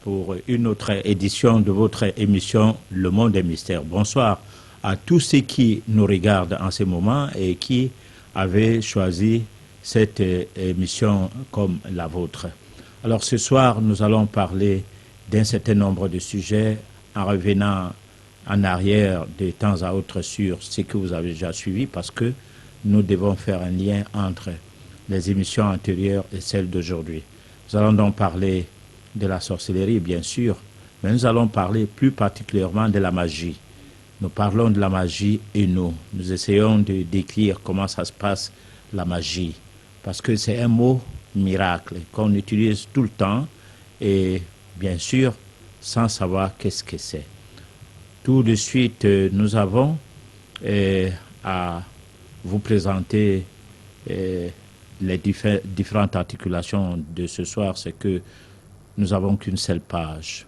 Pour une autre édition de votre émission Le Monde des Mystères. Bonsoir à tous ceux qui nous regardent en ce moment et qui avaient choisi cette émission comme la vôtre. Alors ce soir, nous allons parler d'un certain nombre de sujets en revenant en arrière de temps à autre sur ce que vous avez déjà suivi parce que nous devons faire un lien entre les émissions antérieures et celles d'aujourd'hui. Nous allons donc parler de la sorcellerie, bien sûr, mais nous allons parler plus particulièrement de la magie. Nous parlons de la magie et nous essayons de décrire comment ça se passe, la magie, parce que c'est un mot miracle qu'on utilise tout le temps et bien sûr sans savoir qu'est-ce que c'est. Tout de suite, nous avons à vous présenter les différentes articulations de ce soir. C'est que nous n'avons qu'une seule page,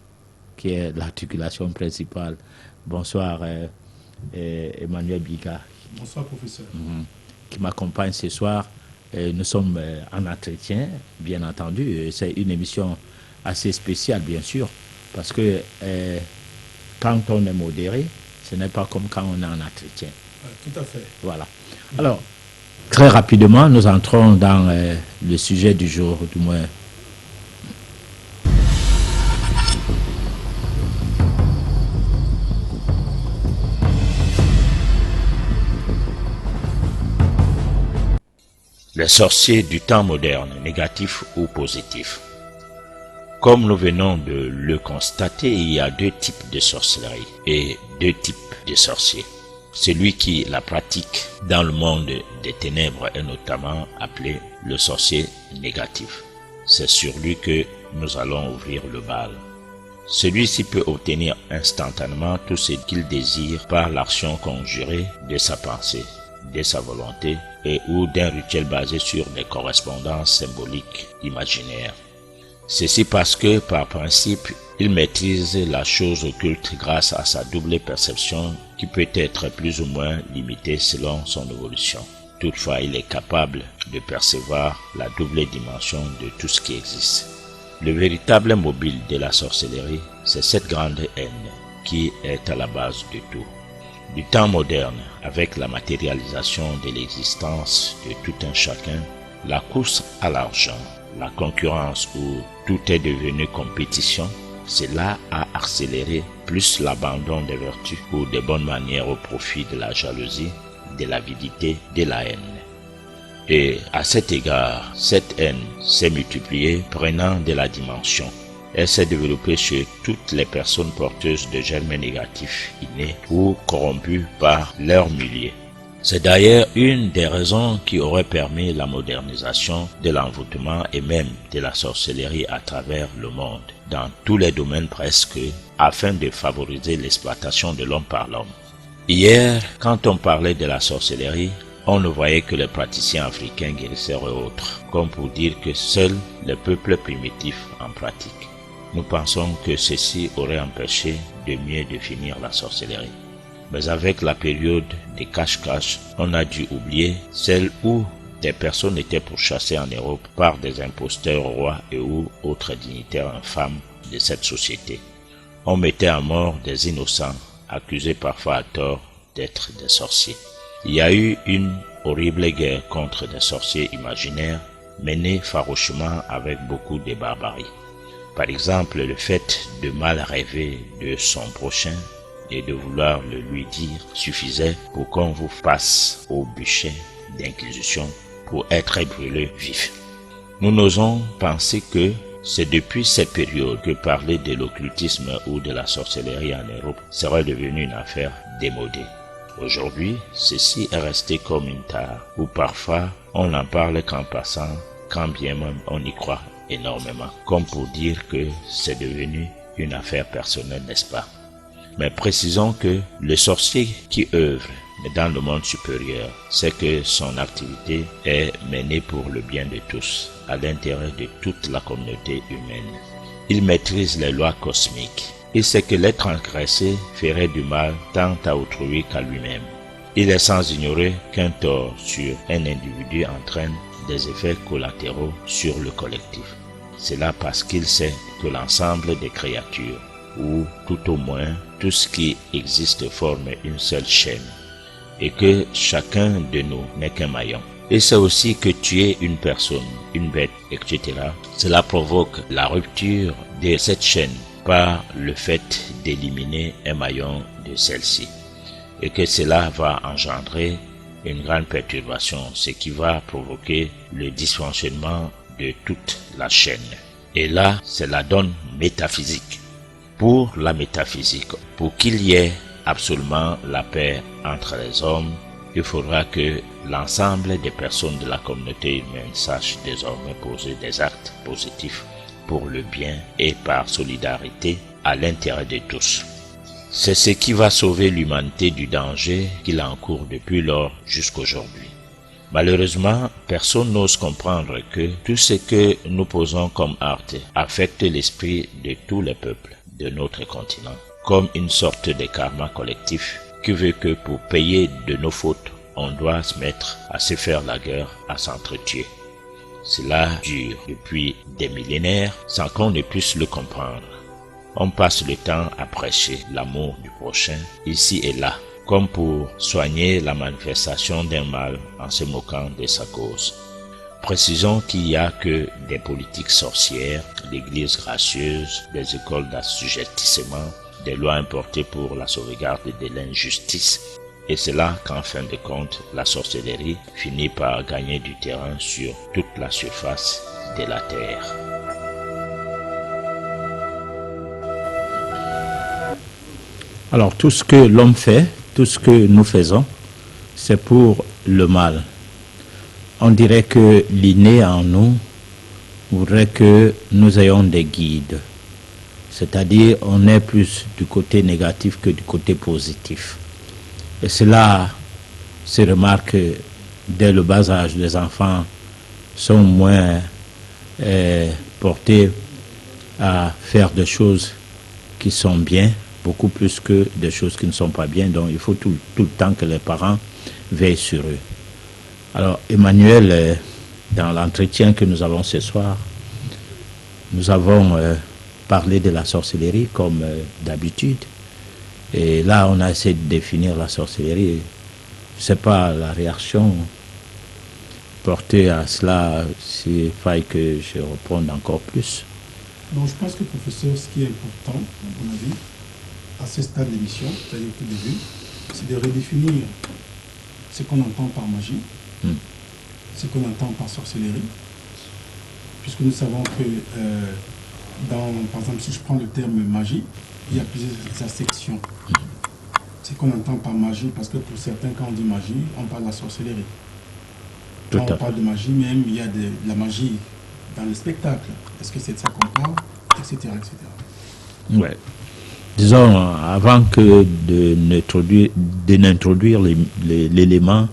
qui est l'articulation principale. Bonsoir, Emmanuel Biga. Bonsoir, professeur. Qui m'accompagne ce soir. Nous sommes en entretien, bien entendu. C'est une émission assez spéciale, bien sûr, parce que quand on est modéré, ce n'est pas comme quand on est en entretien. Tout à fait. Voilà. Alors, très rapidement, nous entrons dans le sujet du jour, du moins. Les sorciers du temps moderne, négatifs ou positifs. Comme nous venons de le constater, il y a deux types de sorcellerie et deux types de sorciers. Celui qui la pratique dans le monde des ténèbres est notamment appelé le sorcier négatif. C'est sur lui que nous allons ouvrir le bal. Celui-ci peut obtenir instantanément tout ce qu'il désire par l'action conjurée de sa pensée, de sa volonté et ou d'un rituel basé sur des correspondances symboliques imaginaires. Ceci parce que, par principe, il maîtrise la chose occulte grâce à sa double perception qui peut être plus ou moins limitée selon son évolution. Toutefois, il est capable de percevoir la double dimension de tout ce qui existe. Le véritable mobile de la sorcellerie, c'est cette grande haine qui est à la base de tout. Du temps moderne, avec la matérialisation de l'existence de tout un chacun, la course à l'argent, la concurrence où tout est devenu compétition, cela a accéléré plus l'abandon des vertus ou des bonnes manières au profit de la jalousie, de l'avidité, de la haine. Et à cet égard, cette haine s'est multipliée prenant de la dimension. Elle s'est développée chez toutes les personnes porteuses de germes négatifs innés ou corrompus par leur milieu. C'est d'ailleurs une des raisons qui aurait permis la modernisation de l'envoûtement et même de la sorcellerie à travers le monde, dans tous les domaines presque, afin de favoriser l'exploitation de l'homme par l'homme. Hier, quand on parlait de la sorcellerie, on ne voyait que les praticiens africains guérisseurs et autres, comme pour dire que seuls les peuples primitifs en pratiquent. Nous pensons que ceci aurait empêché de mieux définir la sorcellerie. Mais avec la période des cache-cache, on a dû oublier celle où des personnes étaient pourchassées en Europe par des imposteurs rois et ou autres dignitaires infâmes de cette société. On mettait à mort des innocents, accusés parfois à tort d'être des sorciers. Il y a eu une horrible guerre contre des sorciers imaginaires menée farouchement avec beaucoup de barbarie. Par exemple, le fait de mal rêver de son prochain et de vouloir le lui dire suffisait pour qu'on vous passe au bûcher d'inquisition pour être brûlé vif. Nous n'osons penser que c'est depuis cette période que parler de l'occultisme ou de la sorcellerie en Europe serait devenu une affaire démodée. Aujourd'hui, ceci est resté comme une tare, où parfois on n'en parle qu'en passant, quand bien même on y croit énormément, comme pour dire que c'est devenu une affaire personnelle, n'est-ce pas? Mais précisons que le sorcier qui œuvre dans le monde supérieur, c'est que son activité est menée pour le bien de tous, à l'intérêt de toute la communauté humaine. Il maîtrise les lois cosmiques. Il sait que les transgressés ferait du mal tant à autrui qu'à lui-même. Il est sans ignorer qu'un tort sur un individu entraîne des effets collatéraux sur le collectif. C'est là parce qu'il sait que l'ensemble des créatures, ou tout au moins tout ce qui existe, forme une seule chaîne, et que chacun de nous n'est qu'un maillon. Et c'est aussi que tuer une personne, une bête, etc., cela provoque la rupture de cette chaîne par le fait d'éliminer un maillon de celle-ci. Et que cela va engendrer une grande perturbation, ce qui va provoquer le dysfonctionnement de toute la chaîne. Et là, c'est la donne métaphysique. Pour la métaphysique, pour qu'il y ait absolument la paix entre les hommes, il faudra que l'ensemble des personnes de la communauté humaine sachent désormais poser des actes positifs pour le bien et par solidarité à l'intérêt de tous. C'est ce qui va sauver l'humanité du danger qu'il encourt depuis lors jusqu'aujourd'hui. Malheureusement, personne n'ose comprendre que tout ce que nous posons comme acte affecte l'esprit de tous les peuples de notre continent, comme une sorte de karma collectif qui veut que pour payer de nos fautes, on doit se mettre à se faire la guerre, à s'entretuer. Cela dure depuis des millénaires sans qu'on ne puisse le comprendre. On passe le temps à prêcher l'amour du prochain, ici et là, comme pour soigner la manifestation d'un mal en se moquant de sa cause. Précisons qu'il n'y a que des politiques sorcières, l'église gracieuse, des écoles d'assujettissement, des lois importées pour la sauvegarde de l'injustice. Et c'est là qu'en fin de compte, la sorcellerie finit par gagner du terrain sur toute la surface de la terre. Alors tout ce que l'homme fait, tout ce que nous faisons, c'est pour le mal. On dirait que l'inné en nous voudrait que nous ayons des guides. C'est-à-dire on est plus du côté négatif que du côté positif. Et cela se remarque dès le bas âge. Les enfants sont moins portés à faire des choses qui sont bien, beaucoup plus que des choses qui ne sont pas bien. Donc il faut tout le temps que les parents veillent sur eux. Alors Emmanuel, dans l'entretien que nous avons ce soir, nous avons parlé de la sorcellerie comme d'habitude. Et là, on a essayé de définir la sorcellerie. Je ne sais pas la réaction portée à cela, s'il faille que je réponde encore plus. Donc, je pense que, professeur, ce qui est important, à mon avis, à ce stade de l'émission, c'est-à-dire au tout début, c'est de redéfinir ce qu'on entend par magie, ce qu'on entend par sorcellerie, puisque nous savons que, par exemple, si je prends le terme magie, il y a plusieurs acceptions. Ce qu'on entend par magie, parce que pour certains, quand on dit magie, on parle de la sorcellerie. Quand on parle de magie, même, il y a de la magie dans le spectacle. Est-ce que c'est de ça qu'on parle, etc., etc. Ouais. Disons, avant que de n'introduire l'élément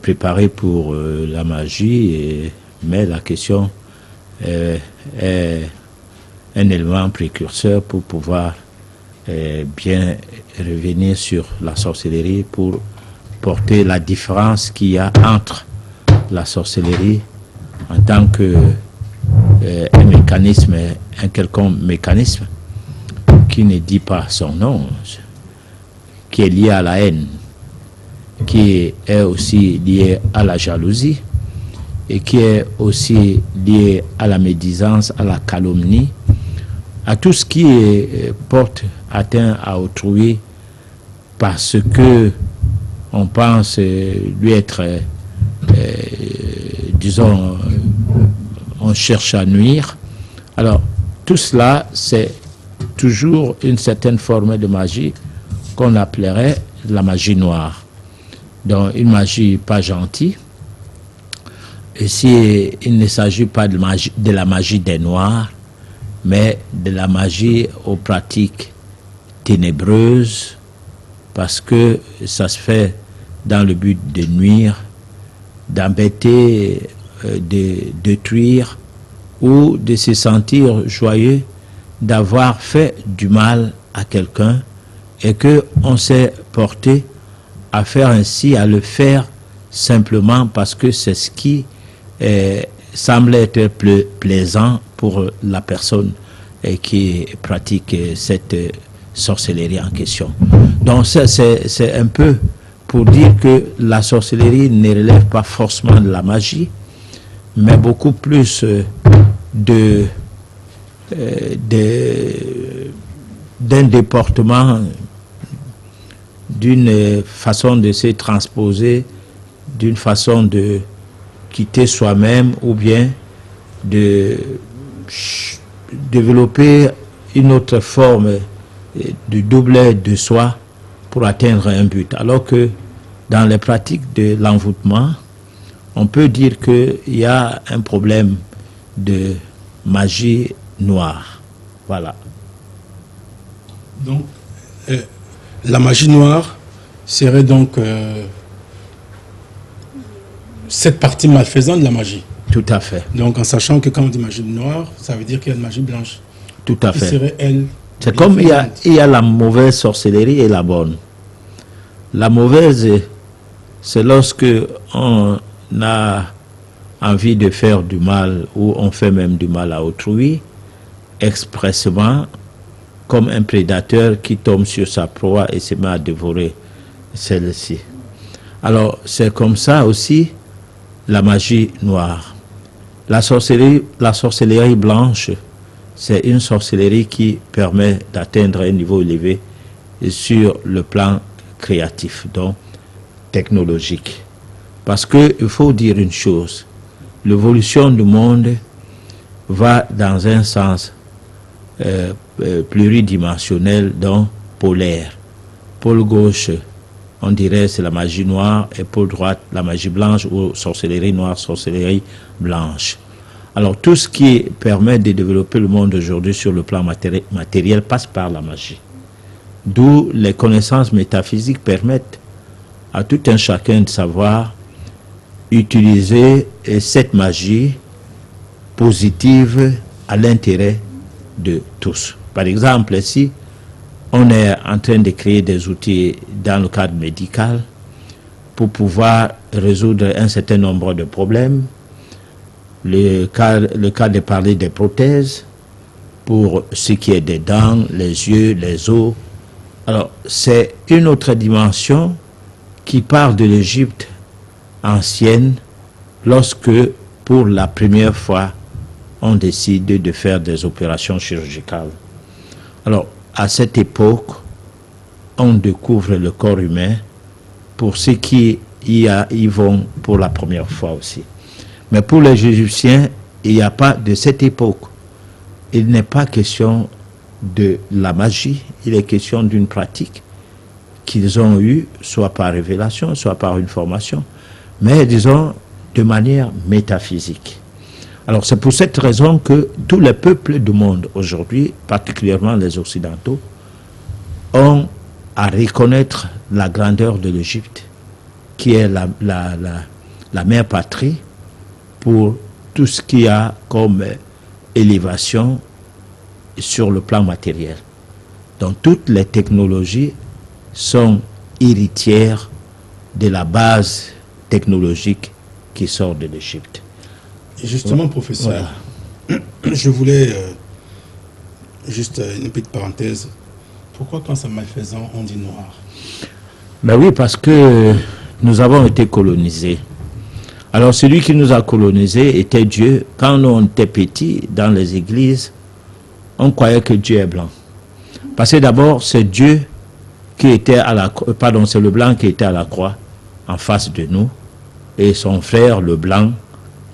préparé pour la magie, mais la question est un élément précurseur pour pouvoir bien revenir sur la sorcellerie, pour porter la différence qu'il y a entre la sorcellerie en tant que un mécanisme, un quelconque mécanisme qui ne dit pas son nom, qui est lié à la haine, qui est aussi lié à la jalousie et qui est aussi lié à la médisance, à la calomnie, à tout ce qui porte atteinte à autrui parce que on pense lui être, disons, on cherche à nuire. Alors, tout cela, c'est toujours une certaine forme de magie qu'on appellerait la magie noire. Donc, une magie pas gentille. Ici, il ne s'agit pas de la magie des Noirs, mais de la magie aux pratiques ténébreuses, parce que ça se fait dans le but de nuire, d'embêter, de détruire, ou de se sentir joyeux d'avoir fait du mal à quelqu'un et qu'on s'est porté à faire ainsi, à le faire simplement parce que c'est ce qui semble être plus plaisant pour la personne qui pratique cette sorcellerie en question. Donc c'est un peu pour dire que la sorcellerie ne relève pas forcément de la magie, mais beaucoup plus d'un déportement, d'une façon de se transposer, d'une façon de quitter soi-même ou bien de développer une autre forme de doubler de soi pour atteindre un but. Alors que dans les pratiques de l'envoûtement, on peut dire qu'il y a un problème de magie noire. Voilà. Donc, la magie noire serait donc cette partie malfaisante de la magie. Tout à fait. Donc, en sachant que quand on dit magie noire, ça veut dire qu'il y a une magie blanche. Tout à Qui fait. serait, elle, c'est comme il y a la mauvaise sorcellerie et la bonne. La mauvaise, c'est lorsque on a envie de faire du mal ou on fait même du mal à autrui, expressément, comme un prédateur qui tombe sur sa proie et se met à dévorer celle-ci. Alors, c'est comme ça aussi la magie noire. La sorcellerie blanche, c'est une sorcellerie qui permet d'atteindre un niveau élevé sur le plan créatif, donc technologique. Parce qu'il faut dire une chose, l'évolution du monde va dans un sens pluridimensionnel, donc polaire. Pôle gauche, on dirait c'est la magie noire, et pôle droite, la magie blanche, ou sorcellerie noire, sorcellerie blanche. Alors tout ce qui permet de développer le monde aujourd'hui sur le plan matériel passe par la magie. D'où les connaissances métaphysiques permettent à tout un chacun de savoir utiliser cette magie positive à l'intérêt de tous. Par exemple, si on est en train de créer des outils dans le cadre médical pour pouvoir résoudre un certain nombre de problèmes, le cas de parler des prothèses, pour ce qui est des dents, les yeux, les os. Alors, c'est une autre dimension qui part de l'Égypte ancienne lorsque, pour la première fois, on décide de faire des opérations chirurgicales. Alors, à cette époque, on découvre le corps humain pour ceux qui y vont pour la première fois aussi. Mais pour les Égyptiens, il n'y a pas de cette époque. Il n'est pas question de la magie, il est question d'une pratique qu'ils ont eue, soit par révélation, soit par une formation, mais disons de manière métaphysique. Alors c'est pour cette raison que tous les peuples du monde aujourd'hui, particulièrement les Occidentaux, ont à reconnaître la grandeur de l'Égypte, qui est la mère patrie pour tout ce qu'il y a comme élévation sur le plan matériel. Donc toutes les technologies sont héritières de la base technologique qui sort de l'Égypte. Et justement, professeur, voilà. Je voulais juste une petite parenthèse. Pourquoi quand c'est malfaisant, on dit noir? Ben oui, parce que nous avons été colonisés. Alors celui qui nous a colonisés était Dieu. Quand nous on était petits dans les églises, on croyait que Dieu est blanc. Parce que d'abord, c'est Dieu qui était à la croix, pardon, c'est le blanc qui était à la croix en face de nous. Et son frère, le blanc,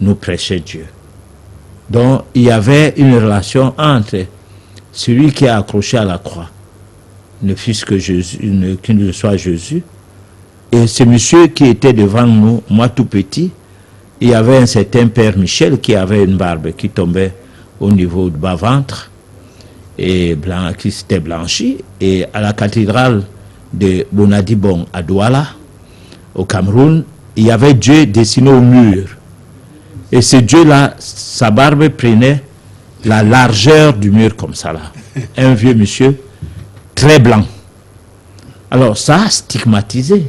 nous prêchait Dieu. Donc, il y avait une relation entre celui qui est accroché à la croix, ne fût-ce que Jésus, qu'il ne soit Jésus, et ce monsieur qui était devant nous, moi tout petit, il y avait un certain Père Michel qui avait une barbe qui tombait au niveau du bas-ventre, et blanc, qui s'était blanchi, et à la cathédrale de Bonadibon à Douala, au Cameroun, il y avait Dieu dessiné au mur. Et ce Dieu-là, sa barbe prenait la largeur du mur comme ça là. Un vieux monsieur, très blanc. Alors ça a stigmatisé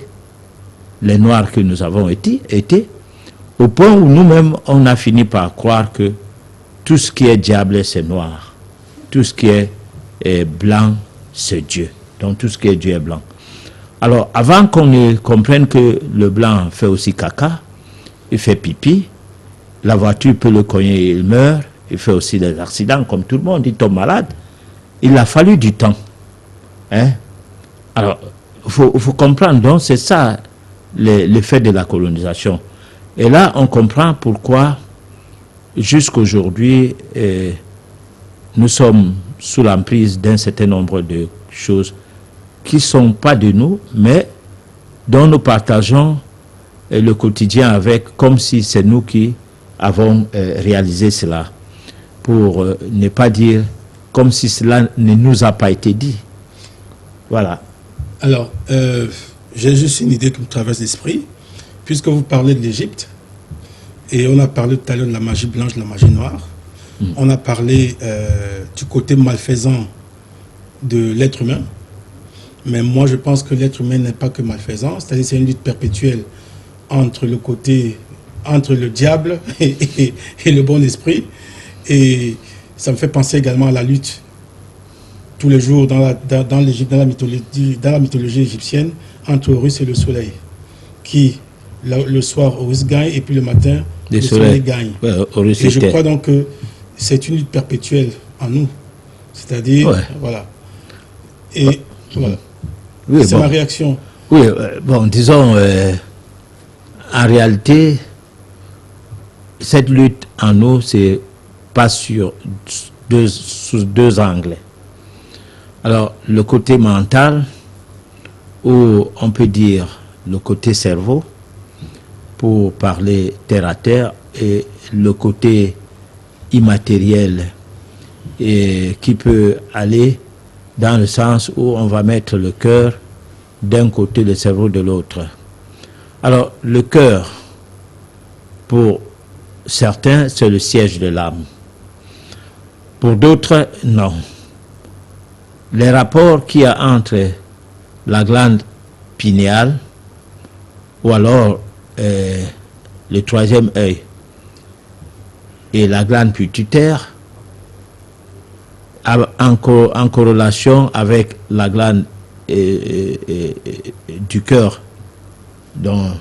les Noirs que nous avons été, au point où nous-mêmes, on a fini par croire que tout ce qui est diable, c'est noir. Tout ce qui est blanc, c'est Dieu. Donc tout ce qui est Dieu est blanc. Alors avant qu'on ne comprenne que le blanc fait aussi caca, il fait pipi, la voiture peut le cogner et il meurt, il fait aussi des accidents comme tout le monde, il tombe malade. Il a fallu du temps. Hein? Alors, il faut comprendre, donc c'est ça l'effet de la colonisation. Et là, on comprend pourquoi, jusqu'aujourd'hui, nous sommes sous l'emprise d'un certain nombre de choses qui ne sont pas de nous, mais dont nous partageons le quotidien avec, comme si c'est nous qui avons réalisé cela. Pour ne pas dire comme si cela ne nous a pas été dit. Voilà. Alors, j'ai juste une idée qui me traverse l'esprit. Puisque vous parlez de l'Égypte, et on a parlé tout à l'heure de la magie blanche, de la magie noire, on a parlé du côté malfaisant de l'être humain, mais moi je pense que l'être humain n'est pas que malfaisant, c'est-à-dire c'est une lutte perpétuelle entre le diable et le bon esprit, et ça me fait penser également à la lutte tous les jours dans l'Égypte, dans la mythologie égyptienne, entre Horus et le soleil, qui le soir Horus gagne et puis le matin le soleil gagne. Ouais, et je crois donc que c'est une lutte perpétuelle en nous, c'est-à-dire voilà. Et voilà. Oui, c'est ma réaction. Oui, bon, disons, en réalité, cette lutte en nous, c'est pas sous deux angles. Alors, le côté mental, ou on peut dire le côté cerveau, pour parler terre à terre, et le côté immatériel, et qui peut aller dans le sens où on va mettre le cœur d'un côté, le cerveau de l'autre. Alors, le cœur, pour certains, c'est le siège de l'âme. Pour d'autres, non. Les rapports qu'il y a entre la glande pinéale, ou alors le troisième œil, et la glande pituitaire, en corrélation avec la glande du cœur, dans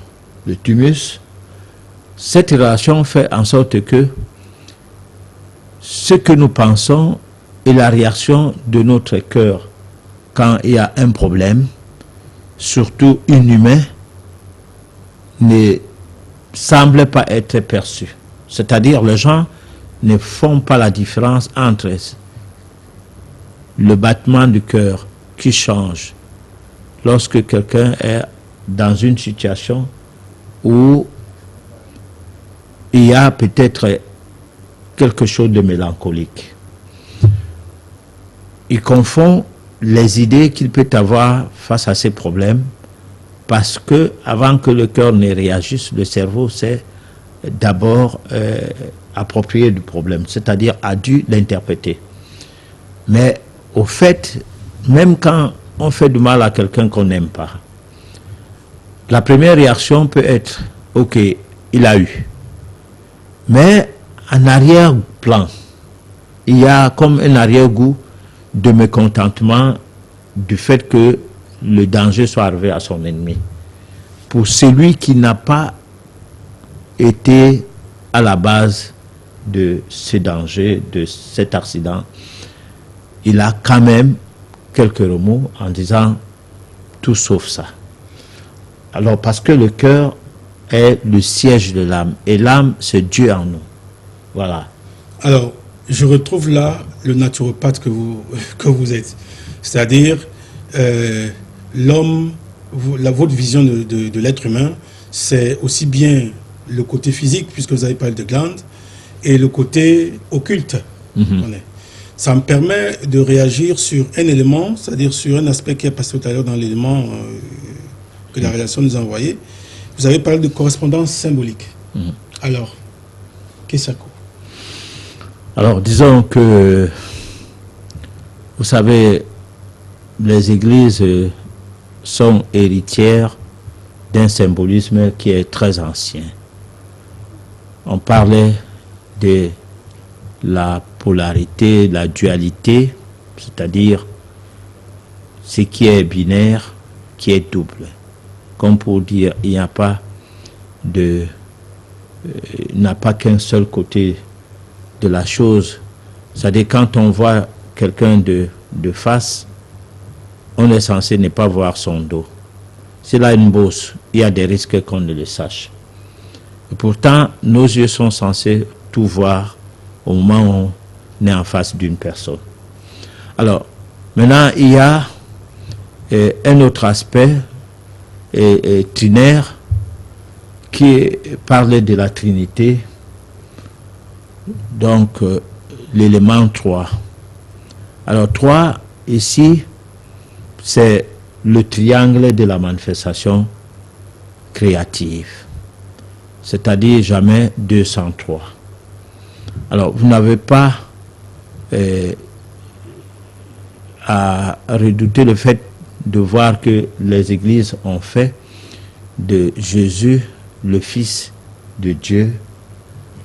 le thymus, cette relation fait en sorte que ce que nous pensons et la réaction de notre cœur quand il y a un problème, surtout inhumain, ne semble pas être perçu. C'est-à-dire les gens ne font pas la différence entre le battement du cœur qui change lorsque quelqu'un est dans une situation où il y a peut-être quelque chose de mélancolique. Il confond les idées qu'il peut avoir face à ces problèmes parce que avant que le cœur ne réagisse, le cerveau s'est d'abord approprié du problème, c'est-à-dire a dû l'interpréter. Mais au fait, même quand on fait du mal à quelqu'un qu'on n'aime pas, la première réaction peut être « Ok, il a eu ». Mais en arrière-plan, il y a comme un arrière-goût de mécontentement du fait que le danger soit arrivé à son ennemi. pour celui qui n'a pas été à la base de ce danger, de cet accident, il a quand même quelques remous en disant tout sauf ça. Alors parce que le cœur est le siège de l'âme et l'âme c'est Dieu en nous. Voilà. Alors, je retrouve là le naturopathe que vous êtes. C'est-à-dire, l'homme, votre vision de l'être humain, c'est aussi bien le côté physique, puisque vous avez parlé de glandes, et le côté occulte. Ça me permet de réagir sur un élément, c'est-à-dire sur un aspect qui est passé tout à l'heure dans l'élément que la relation nous a envoyé. Vous avez parlé de correspondance symbolique. Alors, qu'est-ce que ça coûte? Alors, disons que, vous savez, les églises sont héritières d'un symbolisme qui est très ancien. On parlait de la polarité, la dualité, c'est-à-dire ce qui est binaire, qui est double. Comme pour dire, il n'y a pas n'a pas qu'un seul côté de la chose. C'est-à-dire quand on voit quelqu'un de face, on est censé ne pas voir son dos. S'il a une bosse, il y a des risques qu'on ne le sache. Et pourtant, nos yeux sont censés tout voir au moment où on est en face d'une personne. Alors, maintenant, il y a un autre aspect trinaire qui parle de la Trinité, donc l'élément 3. Alors 3, ici, c'est le triangle de la manifestation créative, c'est-à-dire jamais 203. Alors, vous n'avez pas à redouter le fait de voir que les églises ont fait de Jésus le Fils de Dieu,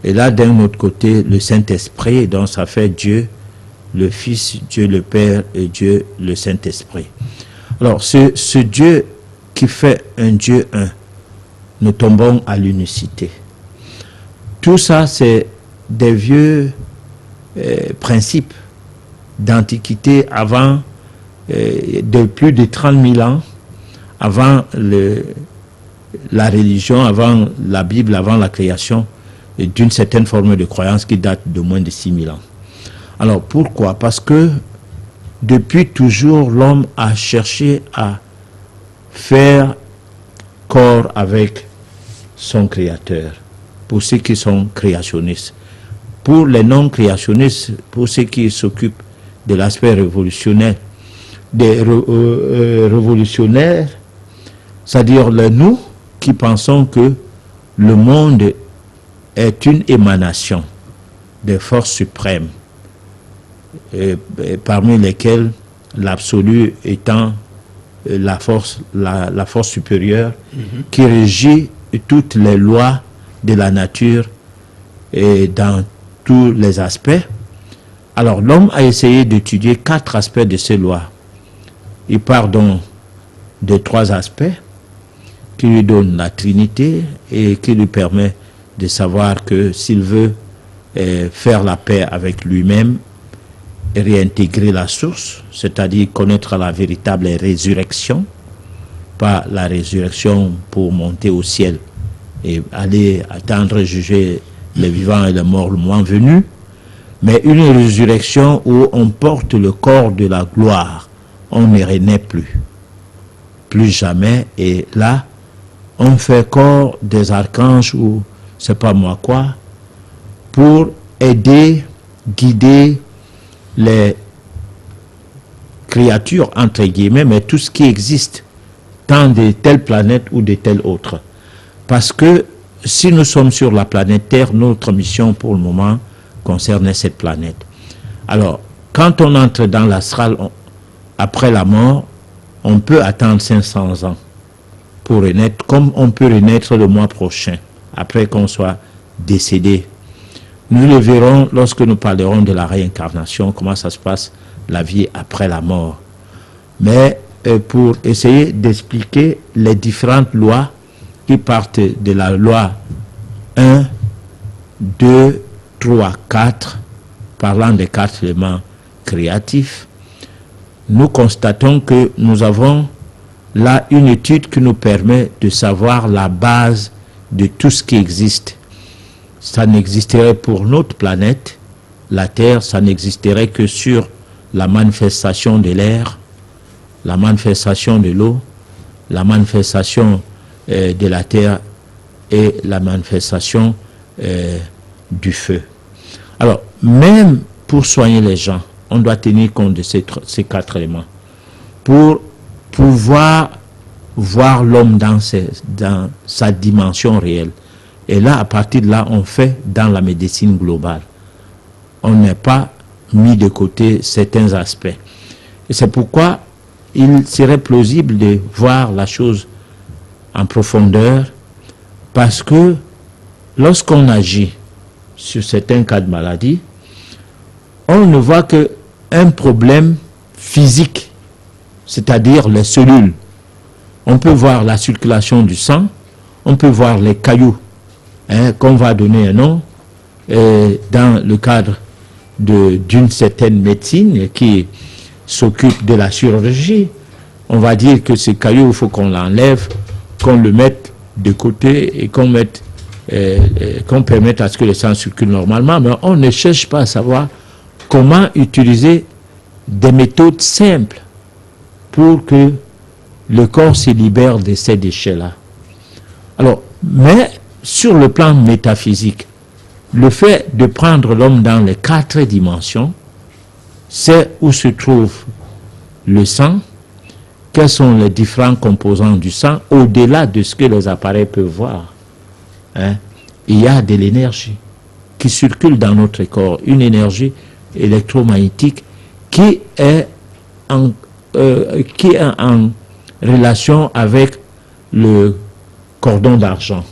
et là d'un autre côté le Saint-Esprit, donc ça fait Dieu le Fils, Dieu le Père et Dieu le Saint-Esprit. Alors ce Dieu qui fait un Dieu un, nous tombons à l'unicité. Tout ça c'est des vieux principes d'antiquité avant de plus de 30 000 ans, avant la religion, avant la Bible, avant la création, d'une certaine forme de croyance qui date de moins de 6 000 ans. Alors pourquoi? Parce que depuis toujours, l'homme a cherché à faire corps avec son Créateur, pour ceux qui sont créationnistes. Pour les non-créationnistes, pour ceux qui s'occupent de l'aspect révolutionnaire, des révolutionnaires, c'est-à-dire nous qui pensons que le monde est une émanation des forces suprêmes, parmi lesquelles l'absolu étant la force supérieure qui régit toutes les lois de la nature et dans tous les aspects. Alors l'homme a essayé d'étudier 4 aspects de ces lois. Il part donc de 3 aspects qui lui donnent la Trinité et qui lui permet de savoir que s'il veut faire la paix avec lui-même et réintégrer la source, c'est-à-dire connaître la véritable résurrection, pas la résurrection pour monter au ciel et aller attendre juger les vivants et les morts le moment venu, mais une résurrection où on porte le corps de la gloire, on ne renaît plus jamais, et là on fait corps des archanges ou c'est pas moi quoi, pour aider, guider les créatures entre guillemets, mais tout ce qui existe, tant de telle planète ou de telle autre. Parce que si nous sommes sur la planète Terre, notre mission pour le moment concerne cette planète. Alors, quand on entre dans l'astral, après la mort, on peut attendre 500 ans pour renaître, comme on peut renaître le mois prochain, après qu'on soit décédé. Nous le verrons lorsque nous parlerons de la réincarnation, comment ça se passe, la vie après la mort. Mais pour essayer d'expliquer les différentes lois qui partent de la loi 1, 2, 3, 4, parlant des 4 éléments créatifs, nous constatons que nous avons là une étude qui nous permet de savoir la base de tout ce qui existe. Ça n'existerait pour notre planète, la Terre, ça n'existerait que sur la manifestation de l'air, la manifestation de l'eau, la manifestation de la terre et la manifestation du feu. Alors, même pour soigner les gens, on doit tenir compte de ces 4 éléments pour pouvoir voir l'homme dans sa dimension réelle. Et là, à partir de là, on fait dans la médecine globale. On n'est pas mis de côté certains aspects. Et c'est pourquoi il serait plausible de voir la chose en profondeur, parce que lorsqu'on agit sur certains cas de maladie, on ne voit qu'un problème physique, c'est-à-dire les cellules. On peut voir la circulation du sang, on peut voir les cailloux, qu'on va donner un nom, dans le cadre d'une certaine médecine qui s'occupe de la chirurgie. On va dire que ce caillou, il faut qu'on l'enlève, qu'on le mette de côté et qu'on permette à ce que le sang circule normalement, mais on ne cherche pas à savoir comment utiliser des méthodes simples pour que le corps se libère de ces déchets-là. Alors, mais sur le plan métaphysique, le fait de prendre l'homme dans les 4 dimensions, c'est où se trouve le sang, quels sont les différents composants du sang, au-delà de ce que les appareils peuvent voir. Il y a de l'énergie qui circule dans notre corps, une énergie électromagnétique qui est en relation avec le cordon d'argent,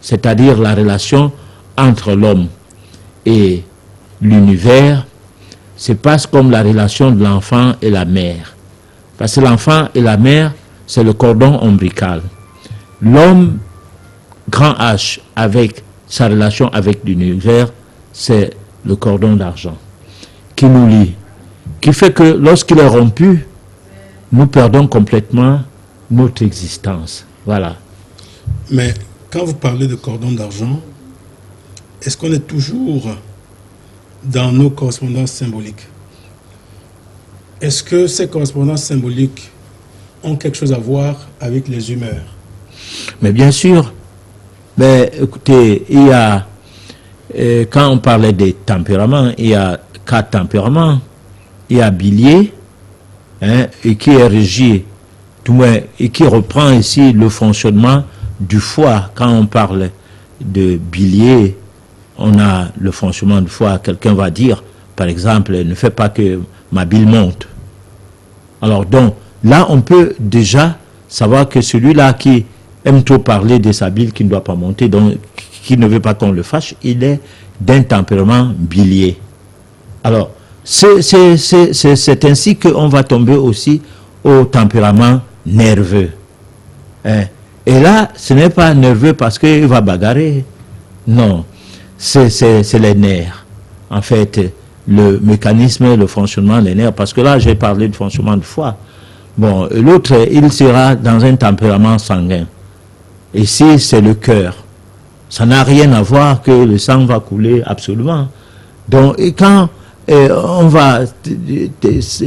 c'est-à-dire la relation entre l'homme et l'univers. Se passe comme la relation de l'enfant et la mère. Parce que l'enfant et la mère, c'est le cordon ombilical. L'homme, grand H, avec sa relation avec l'univers, c'est le cordon d'argent qui nous lie. Qui fait que lorsqu'il est rompu, nous perdons complètement notre existence. Voilà. Mais quand vous parlez de cordon d'argent, est-ce qu'on est toujours dans nos correspondances symboliques? Est-ce que ces correspondances symboliques ont quelque chose à voir avec les humeurs? Mais bien sûr. Mais écoutez, il y a, quand on parlait des tempéraments, il y a 4 tempéraments. Il y a Bélier, et qui est régi, tout moins, et qui reprend ici le fonctionnement du foie. Quand on parle de Bélier, on a le fonctionnement du foie. Quelqu'un va dire, par exemple, ne fais pas que ma bile monte. Alors donc, là, on peut déjà savoir que celui-là qui aime trop parler de sa bile qui ne doit pas monter, donc qui ne veut pas qu'on le fâche, il est d'un tempérament bilier. Alors, c'est ainsi qu'on va tomber aussi au tempérament nerveux. Et là, ce n'est pas nerveux parce qu'il va bagarrer. Non, c'est les nerfs. En fait, le mécanisme, le fonctionnement des nerfs. Parce que là, j'ai parlé du fonctionnement du foie. Bon, l'autre, il sera dans un tempérament sanguin. Ici, c'est le cœur. Ça n'a rien à voir que le sang va couler absolument. Donc, et quand on va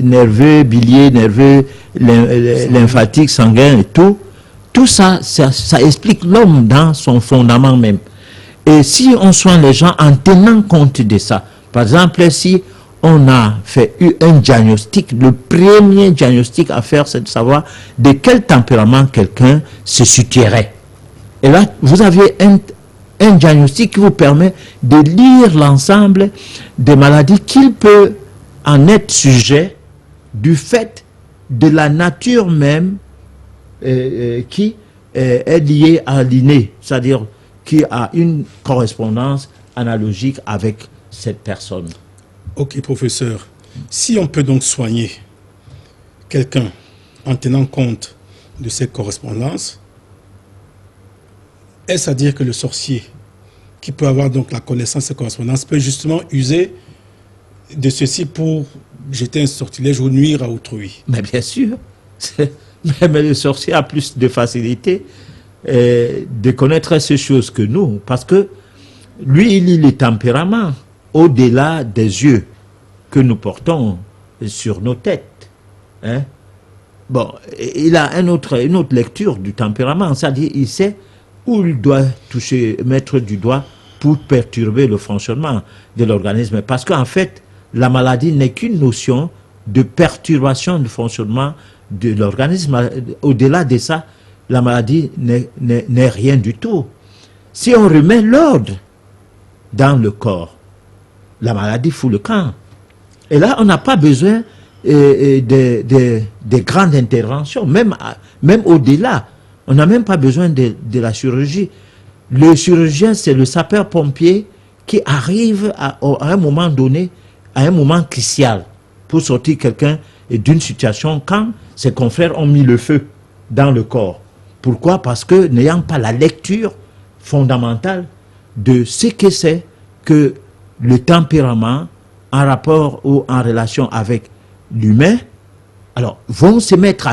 nerveux, bilier, nerveux, lymphatique, sanguin et tout ça, ça explique l'homme dans son fondament même. Et si on soigne les gens en tenant compte de ça, par exemple, si on a fait un diagnostic, le premier diagnostic à faire, c'est de savoir de quel tempérament quelqu'un se situerait. Et là, vous avez un diagnostic qui vous permet de lire l'ensemble des maladies qu'il peut en être sujet du fait de la nature même qui est liée à l'inné, c'est-à-dire qui a une correspondance analogique avec cette personne. Ok, professeur. Si on peut donc soigner quelqu'un en tenant compte de ces correspondances, est-ce à dire que le sorcier, qui peut avoir donc la connaissance et correspondance, peut justement user de ceci pour jeter un sortilège ou nuire à autrui? Mais bien sûr. Mais le sorcier a plus de facilité de connaître ces choses que nous, parce que lui, il lit les tempéraments au-delà des yeux que nous portons sur nos têtes. Hein? Bon, il a une autre lecture du tempérament, c'est-à-dire il sait où il doit toucher, mettre du doigt pour perturber le fonctionnement de l'organisme. Parce qu'en fait, la maladie n'est qu'une notion de perturbation du fonctionnement de l'organisme. Au-delà de ça, la maladie n'est rien du tout. Si on remet l'ordre dans le corps, la maladie fout le camp. Et là, on n'a pas besoin de grandes interventions, même au-delà. On n'a même pas besoin de la chirurgie. Le chirurgien, c'est le sapeur-pompier qui arrive à un moment donné, à un moment crucial, pour sortir quelqu'un d'une situation quand ses confrères ont mis le feu dans le corps. Pourquoi? Parce que n'ayant pas la lecture fondamentale de ce que c'est que le tempérament en rapport ou en relation avec l'humain, alors vont se mettre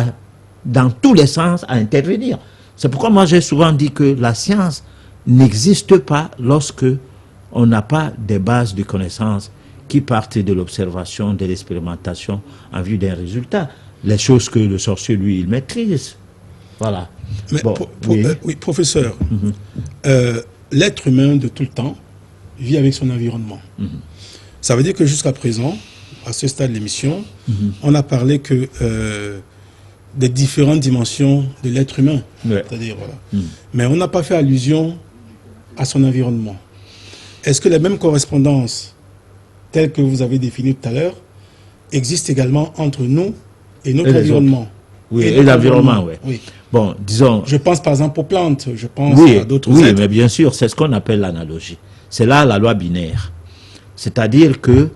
dans tous les sens à intervenir. C'est pourquoi moi j'ai souvent dit que la science n'existe pas lorsque on n'a pas des bases de connaissances qui partent de l'observation, de l'expérimentation en vue d'un résultat. Les choses que le sorcier, lui, il maîtrise. Voilà. Mais bon, oui, professeur, l'être humain de tout le temps vit avec son environnement. Ça veut dire que jusqu'à présent, à ce stade de l'émission, on a parlé que des différentes dimensions de l'être humain. Ouais. C'est-à-dire, voilà. Mais on n'a pas fait allusion à son environnement. Est-ce que les mêmes correspondances, telles que vous avez définies tout à l'heure, existent également entre nous et notre environnement? Oui, et l'environnement, oui. Oui. Bon, disons... Je pense par exemple aux plantes, je pense à d'autres oui, êtres. mais bien sûr, c'est ce qu'on appelle l'analogie. C'est là la loi binaire. C'est-à-dire que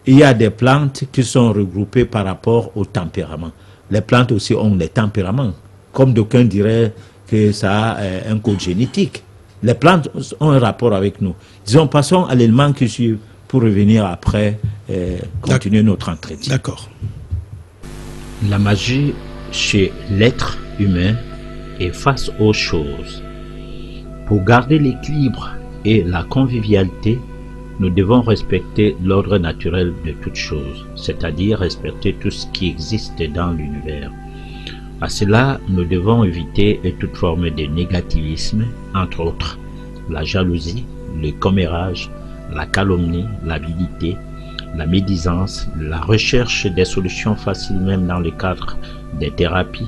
il y a des plantes qui sont regroupées par rapport au tempérament. Les plantes aussi ont des tempéraments. Comme d'aucuns diraient que ça a un code génétique. Les plantes ont un rapport avec nous. Disons, passons à l'élément qui suit pour revenir après, continuer notre entretien. D'accord. La magie chez l'être humain est face aux choses. Pour garder l'équilibre et la convivialité, nous devons respecter l'ordre naturel de toutes choses, c'est-à-dire respecter tout ce qui existe dans l'univers. À cela, nous devons éviter toute forme de négativisme, entre autres la jalousie, le commérage, la calomnie, l'avidité, la médisance, la recherche des solutions faciles même dans le cadre des thérapies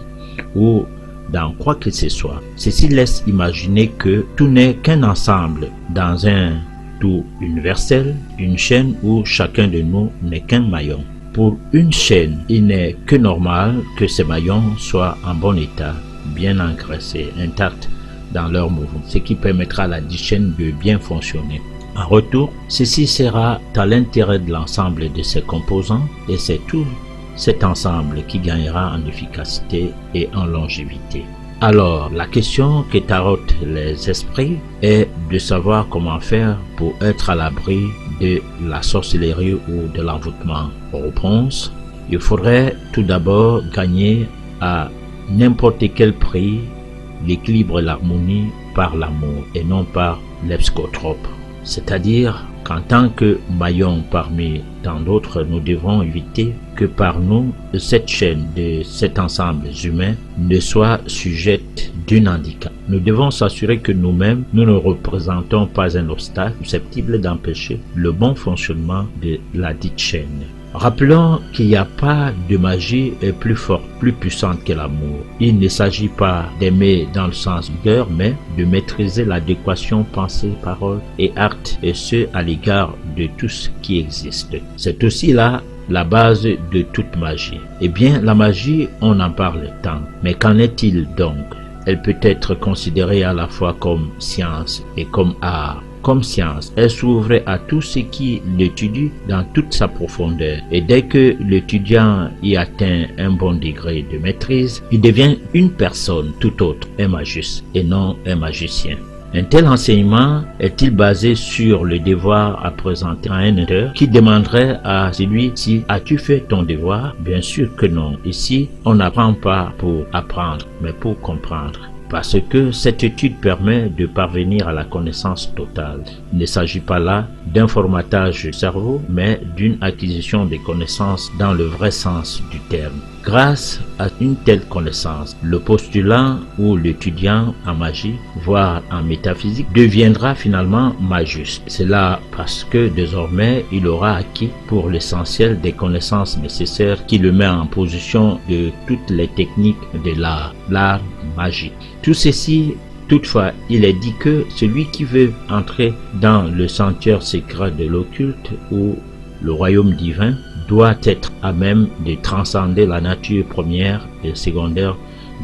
ou dans quoi que ce soit. Ceci laisse imaginer que tout n'est qu'un ensemble dans un tout universel, une chaîne où chacun de nous n'est qu'un maillon. Pour une chaîne, il n'est que normal que ces maillons soient en bon état, bien engraissés, intacts dans leur mouvement, ce qui permettra à la chaîne de bien fonctionner. En retour, ceci sera à l'intérêt de l'ensemble de ses composants et c'est tout cet ensemble qui gagnera en efficacité et en longévité. Alors, la question qui tarote les esprits est de savoir comment faire pour être à l'abri de la sorcellerie ou de l'envoûtement. Réponse: il faudrait tout d'abord gagner à n'importe quel prix l'équilibre et l'harmonie par l'amour et non par l'epscotrope. C'est-à-dire qu'en tant que maillon parmi tant d'autres, nous devons éviter que par nous, cette chaîne de cet ensemble humain ne soit sujette d'un handicap. Nous devons s'assurer que nous-mêmes, nous ne représentons pas un obstacle susceptible d'empêcher le bon fonctionnement de la dite chaîne. Rappelons qu'il n'y a pas de magie plus forte, plus puissante que l'amour. Il ne s'agit pas d'aimer dans le sens du cœur, mais de maîtriser l'adéquation pensée, parole et acte, et ce à l'égard de tout ce qui existe. C'est aussi là la base de toute magie. Eh bien, la magie, on en parle tant, mais qu'en est-il donc? Elle peut être considérée à la fois comme science et comme art. Comme science, elle s'ouvre à tout ce qui l'étudie dans toute sa profondeur. Et dès que l'étudiant y atteint un bon degré de maîtrise, il devient une personne tout autre, un magus, et non un magicien. Un tel enseignement est-il basé sur le devoir à présenter à un auteur qui demanderait à celui-ci: as-tu fait ton devoir? Bien sûr que non. Ici, on n'apprend pas pour apprendre, mais pour comprendre. Parce que cette étude permet de parvenir à la connaissance totale. Il ne s'agit pas là d'un formatage du cerveau, mais d'une acquisition des connaissances dans le vrai sens du terme. Grâce à une telle connaissance, le postulant ou l'étudiant en magie, voire en métaphysique, deviendra finalement magiste. C'est là parce que désormais, il aura acquis pour l'essentiel des connaissances nécessaires qui le met en position de toutes les techniques de l'art magique. Tout ceci, toutefois, il est dit que celui qui veut entrer dans le sanctuaire secret de l'occulte ou le royaume divin doit être à même de transcender la nature première et secondaire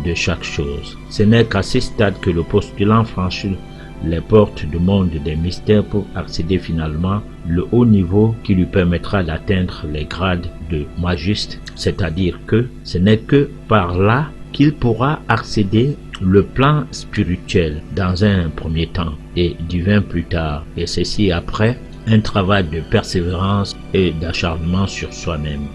de chaque chose. Ce n'est qu'à ce stade que le postulant franchit les portes du monde des mystères pour accéder finalement le haut niveau qui lui permettra d'atteindre les grades de magiste, c'est-à-dire que ce n'est que par là qu'il pourra accéder le plan spirituel dans un premier temps et divin plus tard, et ceci après un travail de persévérance et d'acharnement sur soi-même.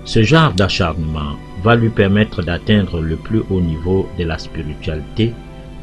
Ce genre d'acharnement va lui permettre d'atteindre le plus haut niveau de la spiritualité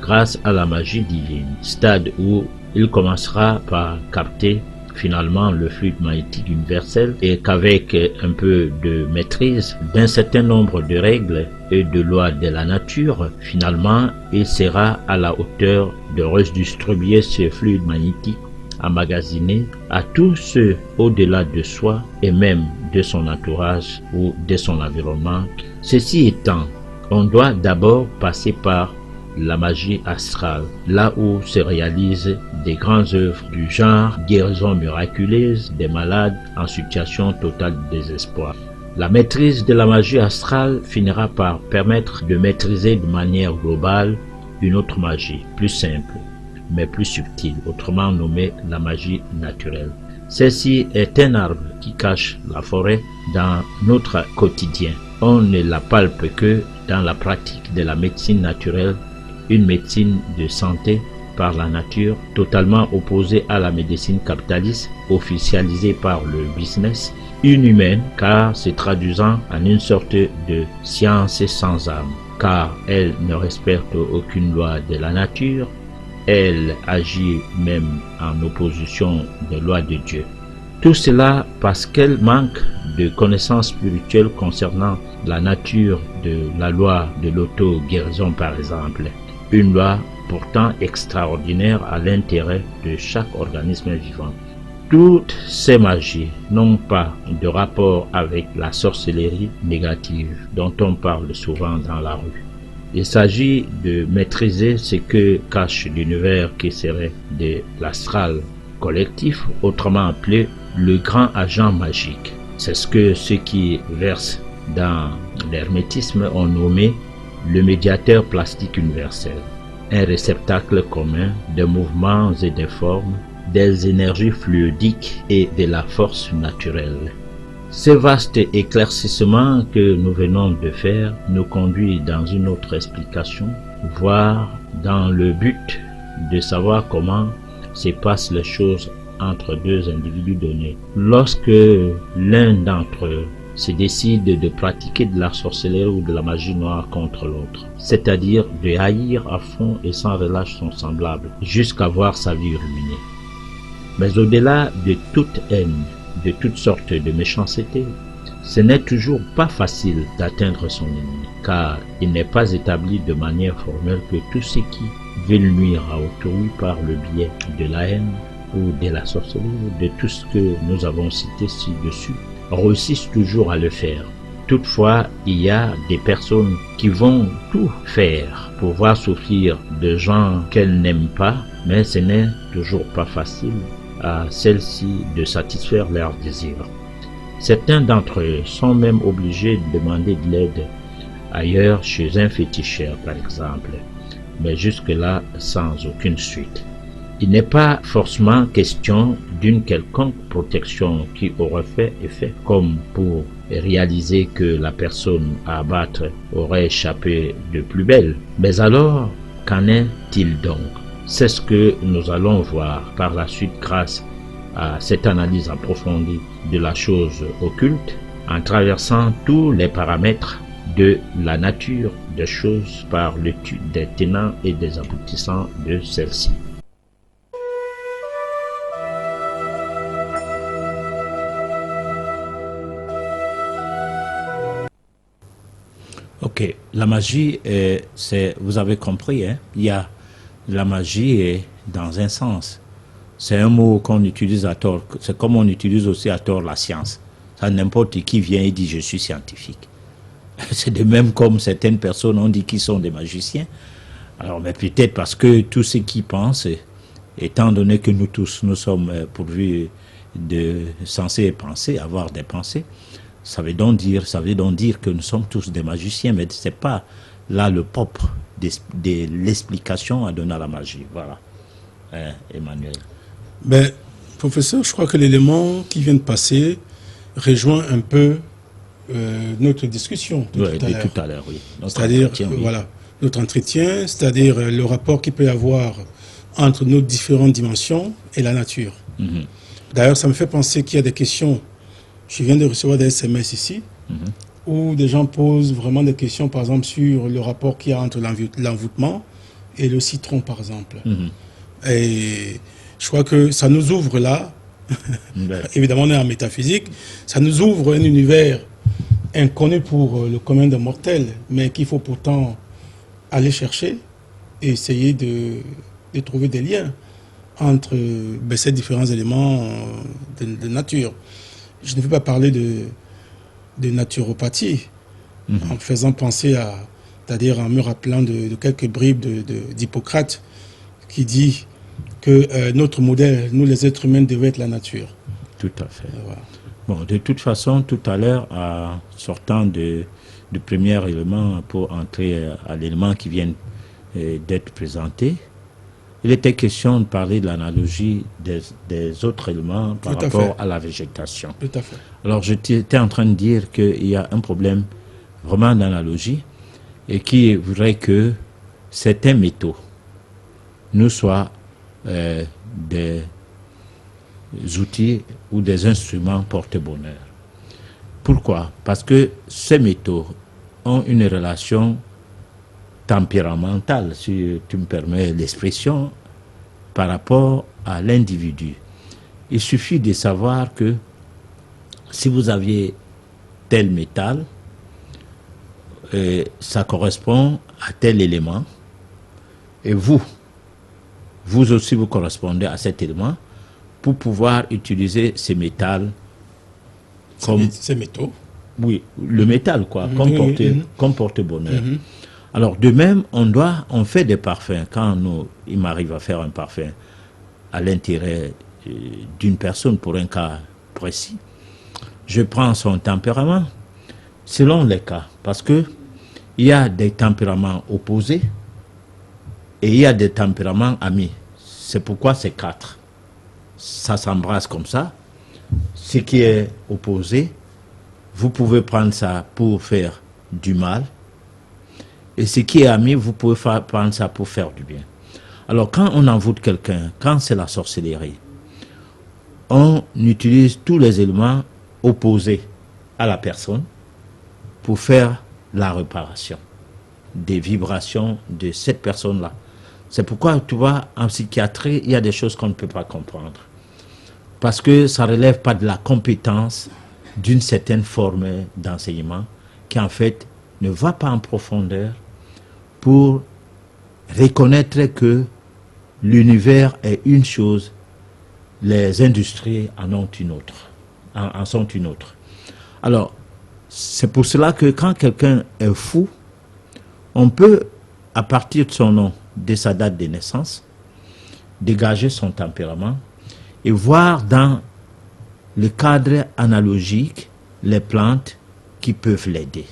grâce à la magie divine, stade où il commencera par capter finalement le fluide magnétique universel et qu'avec un peu de maîtrise d'un certain nombre de règles et de lois de la nature, finalement il sera à la hauteur de redistribuer ce fluide magnétique emmagasiné à tous ceux au-delà de soi et même de son entourage ou de son environnement. Ceci étant, on doit d'abord passer par la magie astrale, là où se réalisent des grandes œuvres du genre guérison miraculeuse des malades en situation totale de désespoir. La maîtrise de la magie astrale finira par permettre de maîtriser de manière globale une autre magie, plus simple, mais plus subtile, autrement nommée la magie naturelle. Celle-ci est un arbre qui cache la forêt dans notre quotidien. On ne la palpe que dans la pratique de la médecine naturelle, une médecine de santé par la nature, totalement opposée à la médecine capitaliste, officialisée par le business, inhumaine car se traduisant en une sorte de science sans âme, car elle ne respecte aucune loi de la nature, elle agit même en opposition des lois de Dieu. Tout cela parce qu'elle manque de connaissances spirituelles concernant la nature de la loi de l'auto-guérison par exemple. Une loi pourtant extraordinaire à l'intérêt de chaque organisme vivant. Toutes ces magies n'ont pas de rapport avec la sorcellerie négative dont on parle souvent dans la rue. Il s'agit de maîtriser ce que cache l'univers qui serait de l'astral collectif, autrement appelé le grand agent magique. C'est ce que ceux qui versent dans l'hermétisme ont nommé le médiateur plastique universel, un réceptacle commun des mouvements et des formes, des énergies fluidiques et de la force naturelle. Ce vaste éclaircissement que nous venons de faire nous conduit dans une autre explication, voire dans le but de savoir comment se passent les choses entre deux individus donnés. Lorsque l'un d'entre eux se décide de pratiquer de la sorcellerie ou de la magie noire contre l'autre, c'est-à-dire de haïr à fond et sans relâche son semblable, jusqu'à voir sa vie ruinée. Mais au-delà de toute haine, de toutes sortes de méchanceté, ce n'est toujours pas facile d'atteindre son ennemi, car il n'est pas établi de manière formelle que tous ceux qui veulent nuire à autrui par le biais de la haine ou de la sorcellerie, de tout ce que nous avons cité ci-dessus, réussissent toujours à le faire. Toutefois, il y a des personnes qui vont tout faire pour voir souffrir de gens qu'elles n'aiment pas, mais ce n'est toujours pas facile à celles-ci de satisfaire leurs désirs. Certains d'entre eux sont même obligés de demander de l'aide ailleurs, chez un féticheur par exemple, mais jusque-là sans aucune suite. Il n'est pas forcément question d'une quelconque protection qui aurait fait effet, comme pour réaliser que la personne à abattre aurait échappé de plus belle. Mais alors, qu'en est-il donc? C'est ce que nous allons voir par la suite grâce à cette analyse approfondie de la chose occulte, en traversant tous les paramètres de la nature des choses par l'étude des tenants et des aboutissants de celle-ci. Ok, la magie, vous avez compris, hein? Il y a la magie est dans un sens. C'est un mot qu'on utilise à tort. C'est comme on utilise aussi à tort la science. Ça, n'importe qui vient et dit je suis scientifique. C'est de même comme certaines personnes ont dit qu'ils sont des magiciens. Alors, mais peut-être parce que tous ceux qui pensent, étant donné que nous tous, nous sommes pourvus de censés penser, avoir des pensées, ça veut donc dire que nous sommes tous des magiciens, mais ce n'est pas là le propre de l'explication à donner à la magie. Voilà, Emmanuel. Ben, professeur, je crois que l'élément qui vient de passer rejoint un peu notre discussion de tout à l'heure. Oui. C'est-à-dire, voilà, notre entretien, c'est-à-dire le rapport qu'il peut y avoir entre nos différentes dimensions et la nature. Mm-hmm. D'ailleurs, ça me fait penser qu'il y a des questions. Je viens de recevoir des SMS ici, où des gens posent vraiment des questions, par exemple, sur le rapport qu'il y a entre l'envoûtement et le citron, par exemple. Et je crois que ça nous ouvre là, évidemment on est en métaphysique, ça nous ouvre un univers inconnu pour le commun des mortels, mais qu'il faut pourtant aller chercher et essayer de trouver des liens entre ces différents éléments de nature. Je ne veux pas parler de naturopathie, en faisant penser c'est-à-dire en me rappelant de quelques bribes d'Hippocrate qui dit que notre modèle, nous les êtres humains, devait être la nature. Tout à fait. Voilà. Bon, de toute façon, tout à l'heure, en sortant du premier élément pour entrer à l'élément qui vient d'être présenté, il était question de parler de l'analogie des autres éléments par rapport à la végétation. Tout à fait. Alors, j'étais en train de dire qu'il y a un problème vraiment d'analogie et qui voudrait que certains métaux nous soient des outils ou des instruments porte-bonheur. Pourquoi? Parce que ces métaux ont une relation tempéramentale, si tu me permets l'expression, par rapport à l'individu. Il suffit de savoir que si vous aviez tel métal, ça correspond à tel élément, et vous aussi vous correspondez à cet élément pour pouvoir utiliser ces métals comme... Ces métaux. Oui, le métal, quoi, comme porte-bonheur. Alors, de même, on fait des parfums. Quand il m'arrive à faire un parfum à l'intérêt d'une personne pour un cas précis, je prends son tempérament selon les cas. Parce que il y a des tempéraments opposés et il y a des tempéraments amis. C'est pourquoi c'est 4. Ça s'embrasse comme ça. Ce qui est opposé, vous pouvez prendre ça pour faire du mal. Et ce qui est ami, vous pouvez prendre ça pour faire du bien. Alors, quand on envoûte quelqu'un, quand c'est la sorcellerie, on utilise tous les éléments opposés à la personne pour faire la réparation des vibrations de cette personne-là. C'est pourquoi, tu vois, en psychiatrie, il y a des choses qu'on ne peut pas comprendre. Parce que ça ne relève pas de la compétence d'une certaine forme d'enseignement qui, en fait, ne va pas en profondeur pour reconnaître que l'univers est une chose, les industries en ont une autre, en sont une autre. Alors, c'est pour cela que quand quelqu'un est fou, on peut, à partir de son nom, de sa date de naissance, dégager son tempérament et voir dans le cadre analogique les plantes qui peuvent l'aider.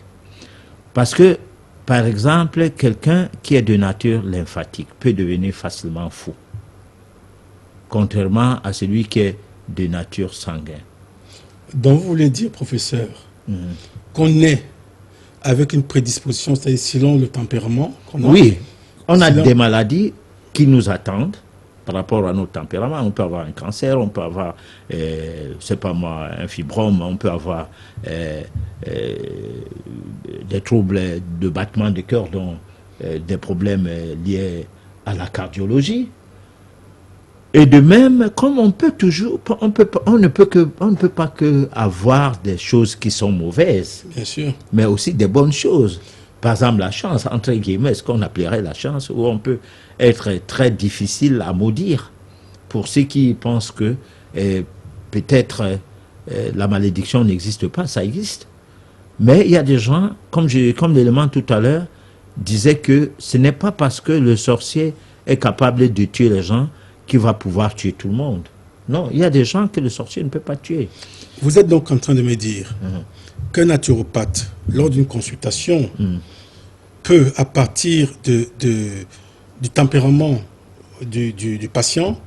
Parce que, par exemple, quelqu'un qui est de nature lymphatique peut devenir facilement fou, contrairement à celui qui est de nature sanguine. Donc vous voulez dire, professeur, qu'on est avec une prédisposition, c'est-à-dire selon le tempérament qu'on a. Oui, on a des maladies qui nous attendent par rapport à notre tempérament. On peut avoir un cancer, on peut avoir, c'est pas moi, un fibrome, on peut avoir des troubles de battement de cœur, dont des problèmes liés à la cardiologie. Et de même, comme on peut toujours, on ne peut pas que avoir des choses qui sont mauvaises, Bien sûr. mais aussi des bonnes choses. Par exemple, la chance, entre guillemets, ce qu'on appellerait la chance, où on peut être très difficile à maudire. Pour ceux qui pensent que peut-être la malédiction n'existe pas, ça existe. Mais il y a des gens, comme l'élément tout à l'heure disait, que ce n'est pas parce que le sorcier est capable de tuer les gens qu'il va pouvoir tuer tout le monde. Non, il y a des gens que le sorcier ne peut pas tuer. Vous êtes donc en train de me dire qu'un naturopathe, lors d'une consultation, peut, à partir du tempérament du patient,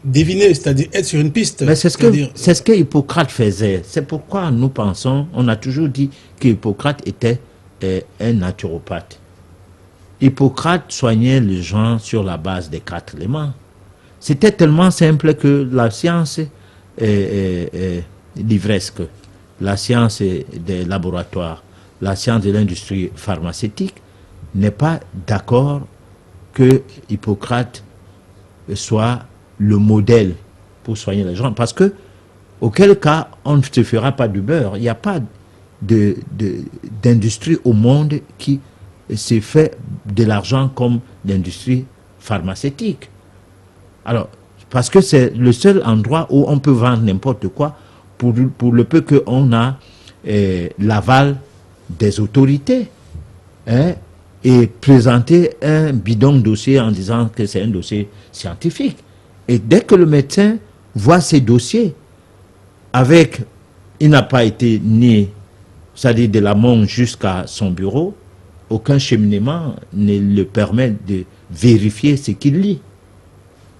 deviner, c'est-à-dire être sur une piste. Mais c'est ce que Hippocrate faisait. C'est pourquoi nous pensons, on a toujours dit qu'Hippocrate était un naturopathe. Hippocrate soignait les gens sur la base des 4 éléments. C'était tellement simple que la science livresque, la science des laboratoires, la science de l'industrie pharmaceutique n'est pas d'accord que Hippocrate soit le modèle pour soigner les gens. Parce que, auquel cas, on ne se fera pas du beurre. Il n'y a pas d'industrie au monde qui se fait de l'argent comme l'industrie pharmaceutique. Alors, parce que c'est le seul endroit où on peut vendre n'importe quoi pour le peu qu'on a l'aval des autorités, hein, et présenter un bidon dossier en disant que c'est un dossier scientifique. Et dès que le médecin voit ces dossiers, il n'a pas été né, c'est-à-dire de l'amont jusqu'à son bureau, aucun cheminement ne le permet de vérifier ce qu'il lit.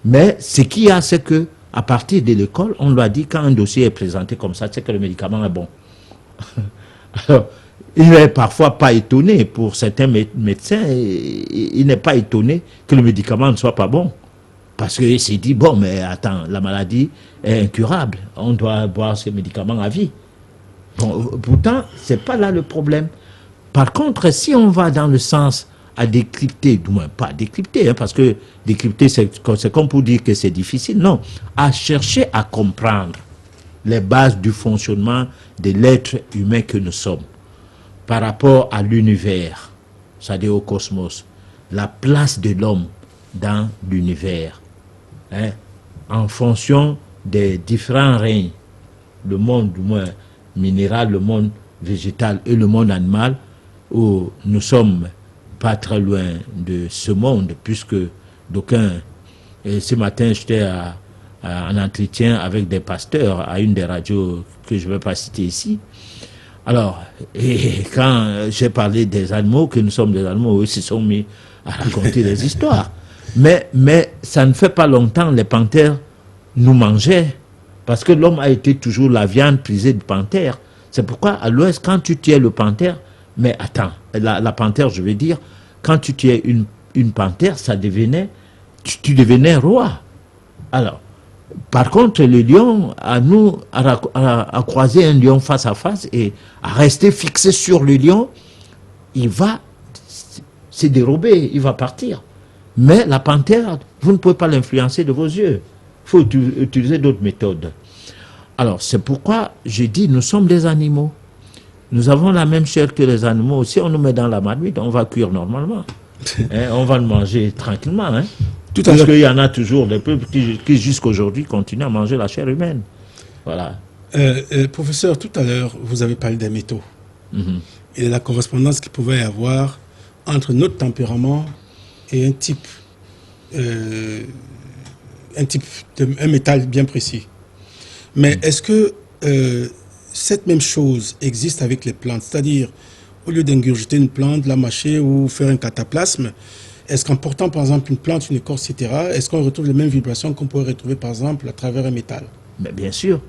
Mais ce qu'il y a, c'est que à partir de l'école, on lui a dit quand un dossier est présenté comme ça, c'est que le médicament est bon. Alors, il n'est parfois pas étonné, pour certains médecins, il n'est pas étonné que le médicament ne soit pas bon. Parce qu'il s'est dit, bon, mais attends, la maladie est incurable, on doit boire ce médicament à vie. Bon, pourtant, ce n'est pas là le problème. Par contre, si on va dans le sens à décrypter, du moins pas à décrypter, hein, parce que décrypter, c'est comme pour dire que c'est difficile, non, à chercher à comprendre les bases du fonctionnement de l'être humain que nous sommes par rapport à l'univers, c'est-à-dire au cosmos, la place de l'homme dans l'univers, hein, en fonction des différents règnes, le monde du moins minéral, le monde végétal et le monde animal, où nous sommes pas très loin de ce monde, puisque d'aucuns, ce matin j'étais en entretien avec des pasteurs à une des radios que je ne vais pas citer ici. Alors, et quand j'ai parlé des animaux, que nous sommes des animaux, eux se sont mis à raconter des histoires. Mais ça ne fait pas longtemps, les panthères nous mangeaient, parce que l'homme a été toujours la viande prisée de panthère. C'est pourquoi à l'ouest, quand tu tuais le panthère, mais attends, la panthère, je veux dire, quand tu tuais une panthère, ça devenait, tu devenais roi. Alors, par contre, le lion, à croiser un lion face à face et à rester fixé sur le lion, il va se dérober, il va partir. Mais la panthère, vous ne pouvez pas l'influencer de vos yeux. Il faut utiliser d'autres méthodes. Alors, c'est pourquoi j'ai dit, nous sommes des animaux. Nous avons la même chair que les animaux. Si on nous met dans la marmite, on va cuire normalement. Hein, on va le manger tranquillement. Hein. Parce qu'il y en a toujours des peuples qui jusqu'à aujourd'hui continuent à manger la chair humaine. Voilà. Professeur, tout à l'heure, vous avez parlé des métaux. Et de la correspondance qu'il pouvait y avoir entre notre tempérament et un métal bien précis. Mais est-ce que cette même chose existe avec les plantes? C'est-à-dire, au lieu d'ingurgiter une plante, la mâcher ou faire un cataplasme, est-ce qu'en portant par exemple une plante, une écorce, etc., est-ce qu'on retrouve les mêmes vibrations qu'on pourrait retrouver par exemple à travers un métal? Mais bien sûr.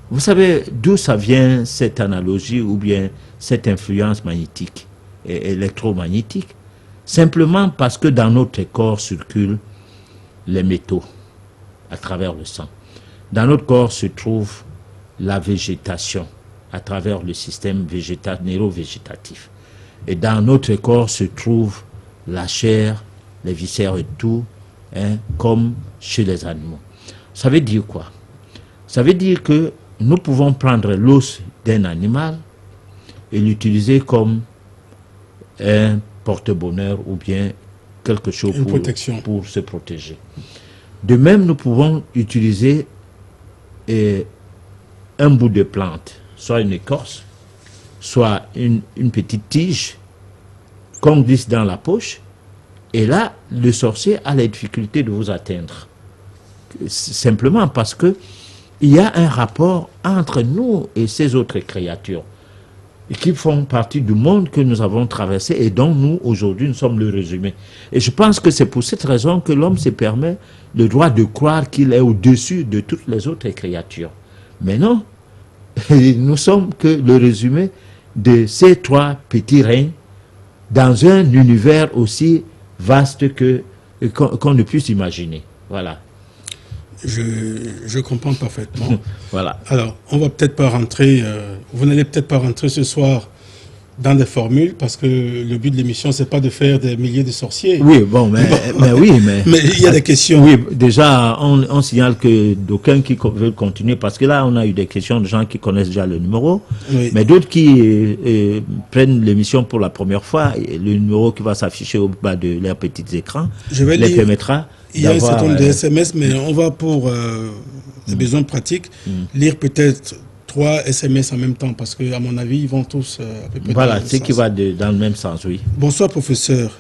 Vous savez d'où ça vient cette analogie ou bien cette influence magnétique et électromagnétique? Simplement parce que dans notre corps circulent les métaux à travers le sang. Dans notre corps se trouve la végétation à travers le système néuro-végétatif. Et dans notre corps se trouve la chair, les viscères et tout, comme chez les animaux. Ça veut dire quoi? Ça veut dire que nous pouvons prendre l'os d'un animal et l'utiliser comme un porte-bonheur ou bien quelque chose pour se protéger. De même, nous pouvons utiliser un bout de plante, soit une écorce, soit une petite tige qu'on glisse dans la poche, et là, le sorcier a la difficulté de vous atteindre. Simplement parce que il y a un rapport entre nous et ces autres créatures qui font partie du monde que nous avons traversé et dont nous, aujourd'hui, nous sommes le résumé. Et je pense que c'est pour cette raison que l'homme se permet le droit de croire qu'il est au-dessus de toutes les autres créatures. Mais non, nous sommes que le résumé de ces trois petits règnes dans un univers aussi vaste qu'on ne puisse imaginer. Voilà. Je comprends parfaitement. Voilà. Alors, on va peut-être pas rentrer, vous n'allez peut-être pas rentrer ce soir dans des formules, parce que le but de l'émission, c'est pas de faire des milliers de sorciers. Oui, bon, mais il y a des questions. Oui, déjà, on signale que d'aucuns qui veulent continuer, parce que là, on a eu des questions de gens qui connaissent déjà le numéro, oui. Mais d'autres qui prennent l'émission pour la première fois, et le numéro qui va s'afficher au bas de leurs petits écrans, les permettra. Il y a un certain nombre de SMS, mais on va pour des besoins pratiques lire peut-être 3 SMS en même temps, parce que à mon avis, ils vont tous à peu près voilà, dans le même sens. Qui va dans le même sens, oui. Bonsoir, professeur.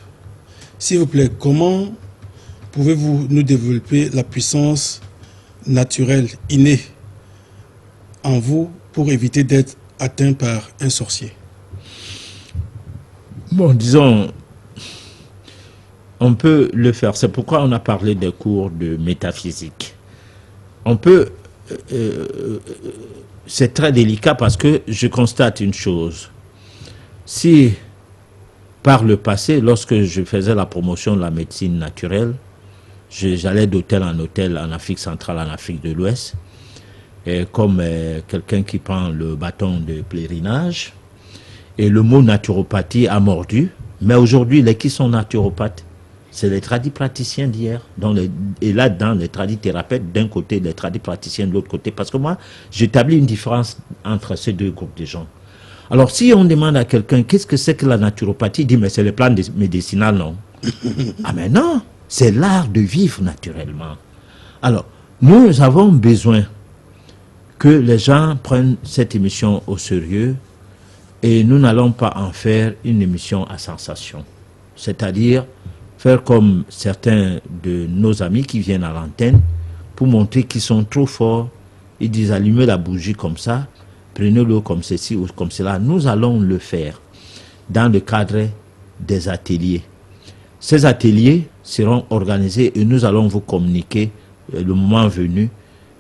S'il vous plaît, comment pouvez-vous nous développer la puissance naturelle, innée en vous pour éviter d'être atteint par un sorcier? Bon, disons, on peut le faire. C'est pourquoi on a parlé des cours de métaphysique. On peut... c'est très délicat parce que je constate une chose. Si, par le passé, lorsque je faisais la promotion de la médecine naturelle, j'allais d'hôtel en hôtel en Afrique centrale, en Afrique de l'Ouest, comme quelqu'un qui prend le bâton de pèlerinage, et le mot naturopathie a mordu. Mais aujourd'hui, qui sont naturopathes? C'est les tradipraticiens d'hier. Et là-dedans, les tradithérapeutes d'un côté, les tradipraticiens de l'autre côté. Parce que moi, j'établis une différence entre ces deux groupes de gens. Alors, si on demande à quelqu'un, qu'est-ce que c'est que la naturopathie? Il dit, mais c'est le plan médicinal, non? Ah, mais non, c'est l'art de vivre naturellement. Alors, nous avons besoin que les gens prennent cette émission au sérieux et nous n'allons pas en faire une émission à sensation. C'est-à-dire faire comme certains de nos amis qui viennent à l'antenne pour montrer qu'ils sont trop forts. Ils disent allumez la bougie comme ça, prenez-le comme ceci ou comme cela. Nous allons le faire dans le cadre des ateliers. Ces ateliers seront organisés et nous allons vous communiquer le moment venu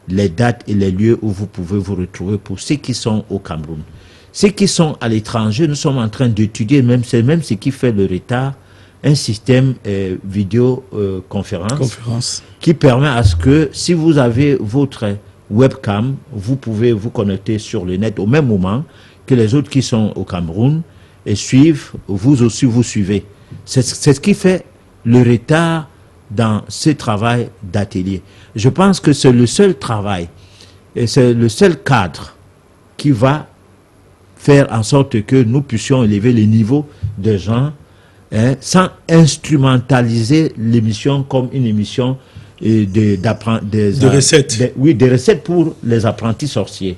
les dates et les lieux où vous pouvez vous retrouver pour ceux qui sont au Cameroun. Ceux qui sont à l'étranger, nous sommes en train d'étudier, c'est même ce qui fait le retard, un système vidéoconférence qui permet à ce que si vous avez votre webcam, vous pouvez vous connecter sur le net au même moment que les autres qui sont au Cameroun et suivent, vous aussi vous suivez. C'est ce qui fait le retard dans ce travail d'atelier. Je pense que c'est le seul travail et c'est le seul cadre qui va faire en sorte que nous puissions élever le niveau des gens sans instrumentaliser l'émission comme une émission de recettes. Des recettes pour les apprentis sorciers.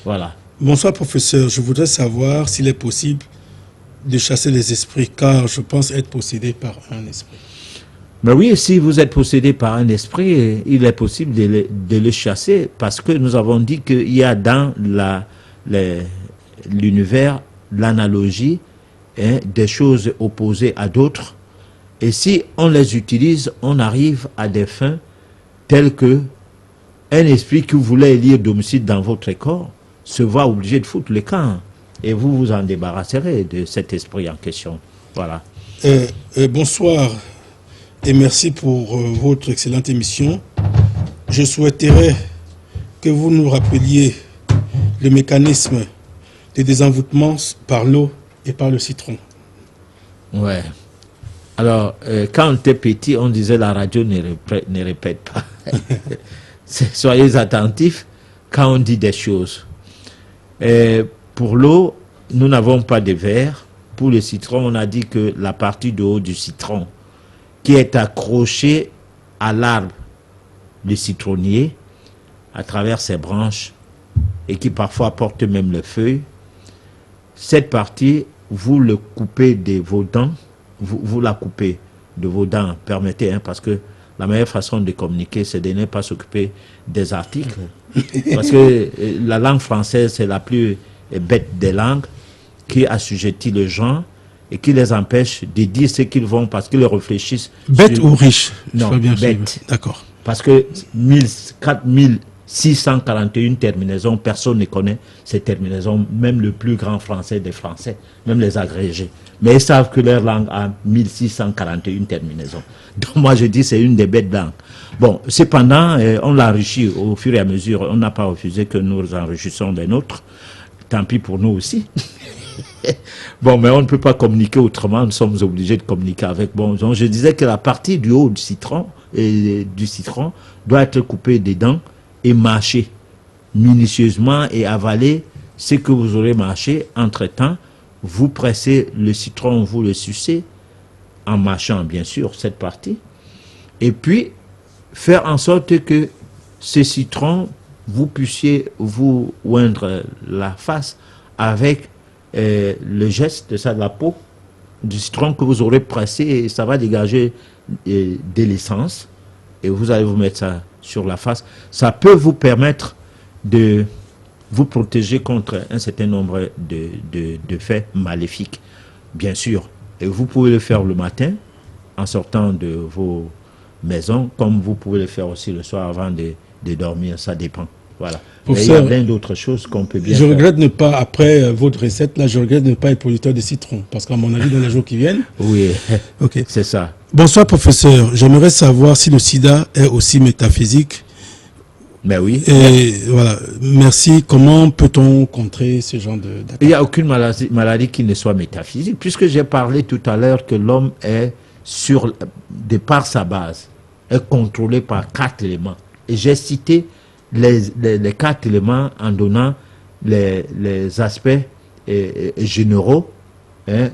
Voilà. Bonsoir professeur, je voudrais savoir s'il est possible de chasser les esprits, car je pense être possédé par un esprit. Mais oui, si vous êtes possédé par un esprit, il est possible de le chasser, parce que nous avons dit qu'il y a dans l'univers l'analogie des choses opposées à d'autres, et si on les utilise, on arrive à des fins telles que un esprit qui voulait élire domicile dans votre corps se voit obligé de foutre le camp, et vous vous en débarrasserez de cet esprit en question. Voilà. Bonsoir. et merci pour votre excellente émission. Je souhaiterais que vous nous rappeliez le mécanisme de désenvoûtement par l'eau et par le citron. Ouais. Alors, quand on était petit, on disait la radio ne répète pas. Soyez attentifs quand on dit des choses. Pour l'eau, nous n'avons pas de verre. Pour le citron, on a dit que la partie de haut du citron qui est accrochée à l'arbre, le citronnier, à travers ses branches, et qui parfois porte même les feuilles, cette partie, vous le coupez de vos dents, vous la coupez de vos dents, permettez, hein, parce que la meilleure façon de communiquer, c'est de ne pas s'occuper des articles, parce que la langue française, c'est la plus bête des langues, qui assujettit les gens et qui les empêche de dire ce qu'ils vont, parce qu'ils réfléchissent. Bête ou riche? Non, bête. D'accord. Parce que 4641 terminaisons, personne ne connaît ces terminaisons, même le plus grand français des Français, même les agrégés. Mais ils savent que leur langue a 1641 terminaisons. Donc moi je dis c'est une des bêtes langues. Bon, cependant, on l'enrichit au fur et à mesure. On n'a pas refusé que nous enrichissons les nôtres. Tant pis pour nous aussi. Bon, mais on ne peut pas communiquer autrement. Nous sommes obligés de communiquer avec. Bon, donc je disais que la partie du haut du citron doit être coupée des dents et mâchée minutieusement et avaler ce que vous aurez mâché. Entre-temps, vous pressez le citron, vous le sucez en mâchant bien sûr cette partie. Et puis, faire en sorte que ce citron, vous puissiez vous oindre la face avec le geste de ça, de la peau du citron que vous aurez pressé, et ça va dégager de l'essence, et vous allez vous mettre ça sur la face. Ça peut vous permettre de vous protéger contre un certain nombre de faits maléfiques, bien sûr. Et vous pouvez le faire le matin en sortant de vos maisons, comme vous pouvez le faire aussi le soir avant de dormir, ça dépend. Voilà. Mais il y a plein d'autres choses qu'on peut bien faire. Je regrette ne pas, après votre recette, là, je regrette de ne pas être producteur de citron. Parce qu'à mon avis, dans les jours qui viennent. Oui, okay. C'est ça. Bonsoir, professeur. J'aimerais savoir si le sida est aussi métaphysique. Mais oui. Et voilà. Merci. Comment peut-on contrer ce genre d'attaque? Il n'y a aucune maladie qui ne soit métaphysique, puisque j'ai parlé tout à l'heure que l'homme est, de par sa base, est contrôlé par 4 éléments. Et j'ai cité les 4 éléments en donnant les aspects généraux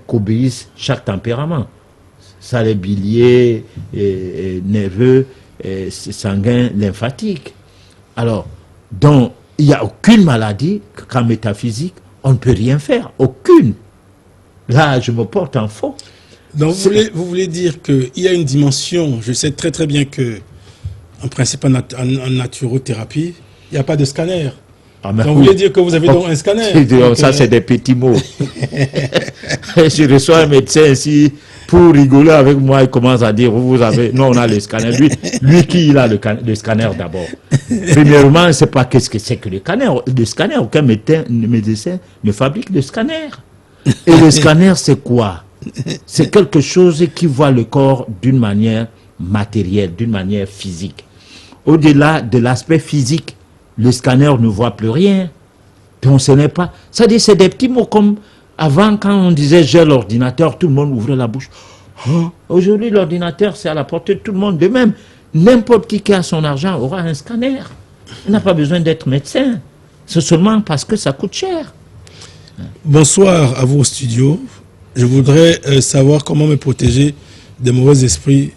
qu'obéissent chaque tempérament. Ça, les biliers, nerveux, sanguin, lymphatique. Alors, donc, il n'y a aucune maladie qu'en métaphysique, on ne peut rien faire. Aucune. Là, je me porte en faux. Donc, vous voulez dire qu'il y a une dimension, je sais très très bien que en principe, en naturothérapie, il n'y a pas de scanner. Ah, donc, vous voulez dire que vous avez donc un scanner? Ça, c'est des petits mots. Je reçois un médecin ici pour rigoler avec moi. Il commence à dire, vous avez... Non, on a le scanner. Lui qui il a le scanner d'abord. Premièrement, je ne sais pas qu'est-ce que c'est que le scanner. Le scanner, aucun médecin ne fabrique de scanner. Et le scanner, c'est quoi? C'est quelque chose qui voit le corps d'une manière matérielle, d'une manière physique. Au-delà de l'aspect physique, le scanner ne voit plus rien. Donc ce n'est pas... Ça dit, c'est des petits mots comme avant, quand on disait j'ai l'ordinateur, tout le monde ouvrait la bouche. Oh, aujourd'hui, l'ordinateur, c'est à la portée de tout le monde. De même, n'importe qui a son argent aura un scanner. Il n'a pas besoin d'être médecin. C'est seulement parce que ça coûte cher. Bonsoir à vous au studio. Je voudrais savoir comment me protéger des mauvais esprits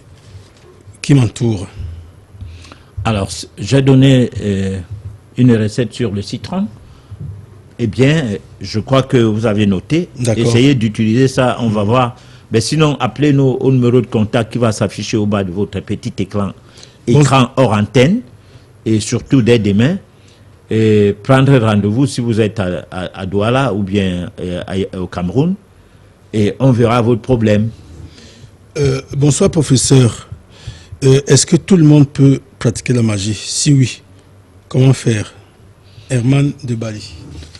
qui m'entourent. Alors, j'ai donné une recette sur le citron. Eh bien, je crois que vous avez noté. Essayez d'utiliser ça, on va voir. Mais sinon, appelez-nous au numéro de contact qui va s'afficher au bas de votre petit écran hors antenne. Et surtout dès demain, et prendre rendez-vous si vous êtes à Douala ou bien au Cameroun. Et on verra votre problème. Bonsoir, professeur. Est-ce que tout le monde peut pratiquer la magie? Si oui, comment faire? Herman de Bali.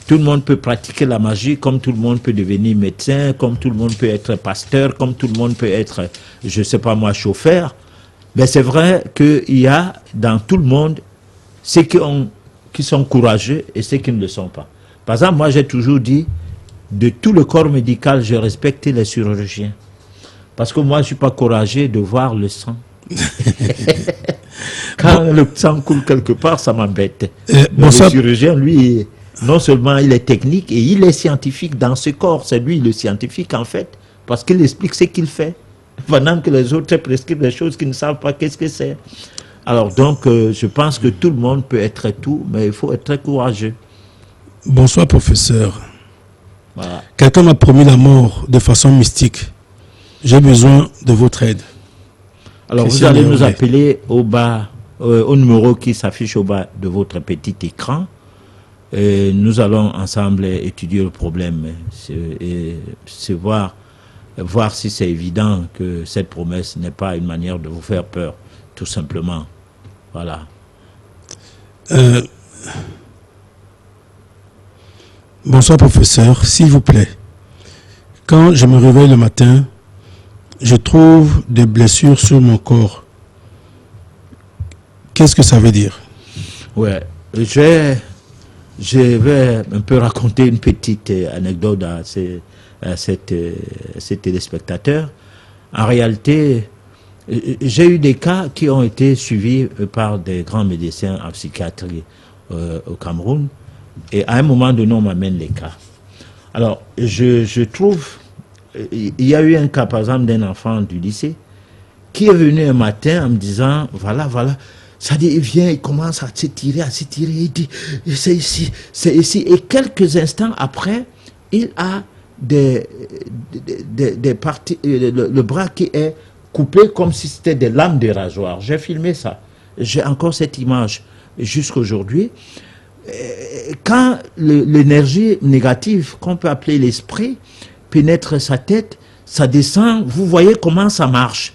Tout le monde peut pratiquer la magie, comme tout le monde peut devenir médecin, comme tout le monde peut être pasteur, comme tout le monde peut être, je ne sais pas moi, chauffeur. Mais c'est vrai qu'il y a dans tout le monde ceux qui sont courageux et ceux qui ne le sont pas. Par exemple, moi j'ai toujours dit, de tout le corps médical, je respecte les chirurgiens. Parce que moi, je ne suis pas courageux de voir le sang. Quand le sang coule quelque part, ça m'embête. Le chirurgien, lui, non seulement il est technique, et il est scientifique dans ce corps. C'est lui le scientifique, en fait, parce qu'il explique ce qu'il fait. Pendant que les autres prescrivent des choses qu'ils ne savent pas qu'est-ce que c'est. Alors donc, je pense que tout le monde peut être tout, mais il faut être très courageux. Bonsoir, professeur. Voilà. Quelqu'un m'a promis la mort de façon mystique. J'ai besoin de votre aide. Alors, Christian vous allez Léoné. nous appeler au bas, au numéro qui s'affiche au bas de votre petit écran. Et nous allons ensemble étudier le problème et voir si c'est évident que cette promesse n'est pas une manière de vous faire peur, tout simplement. Voilà. Bonsoir, professeur. S'il vous plaît, quand je me réveille le matin, je trouve des blessures sur mon corps. Qu'est-ce que ça veut dire? Ouais, je vais un peu raconter une petite anecdote à ces téléspectateurs. En réalité, j'ai eu des cas qui ont été suivis par des grands médecins en psychiatrie au Cameroun. Et à un moment donné, on m'amène les cas. Alors, je trouve, il y a eu un cas, par exemple, d'un enfant du lycée qui est venu un matin en me disant, voilà, ça dit, il vient, il commence à s'étirer, il dit, c'est ici. Et quelques instants après, il a des parties, le bras qui est coupé comme si c'était des lames de rasoir. J'ai filmé ça. J'ai encore cette image jusqu'aujourd'hui. Quand l'énergie négative, qu'on peut appeler l'esprit, pénètre sa tête, ça descend, vous voyez comment ça marche.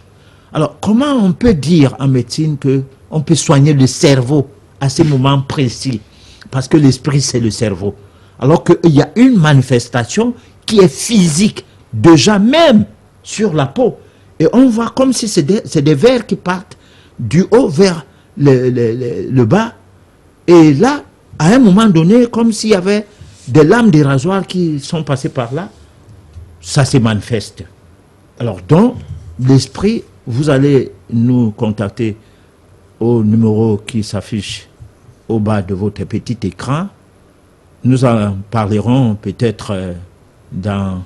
Alors, comment on peut dire en médecine qu'on peut soigner le cerveau à ces moments précis? Parce que l'esprit, c'est le cerveau. Alors qu'il y a une manifestation qui est physique, déjà même sur la peau. Et on voit comme si c'est des vers qui partent du haut vers le bas. Et là, à un moment donné, comme s'il y avait des lames de rasoir qui sont passées par là, ça se manifeste. Alors, donc, l'esprit, vous allez nous contacter au numéro qui s'affiche au bas de votre petit écran. Nous en parlerons peut-être dans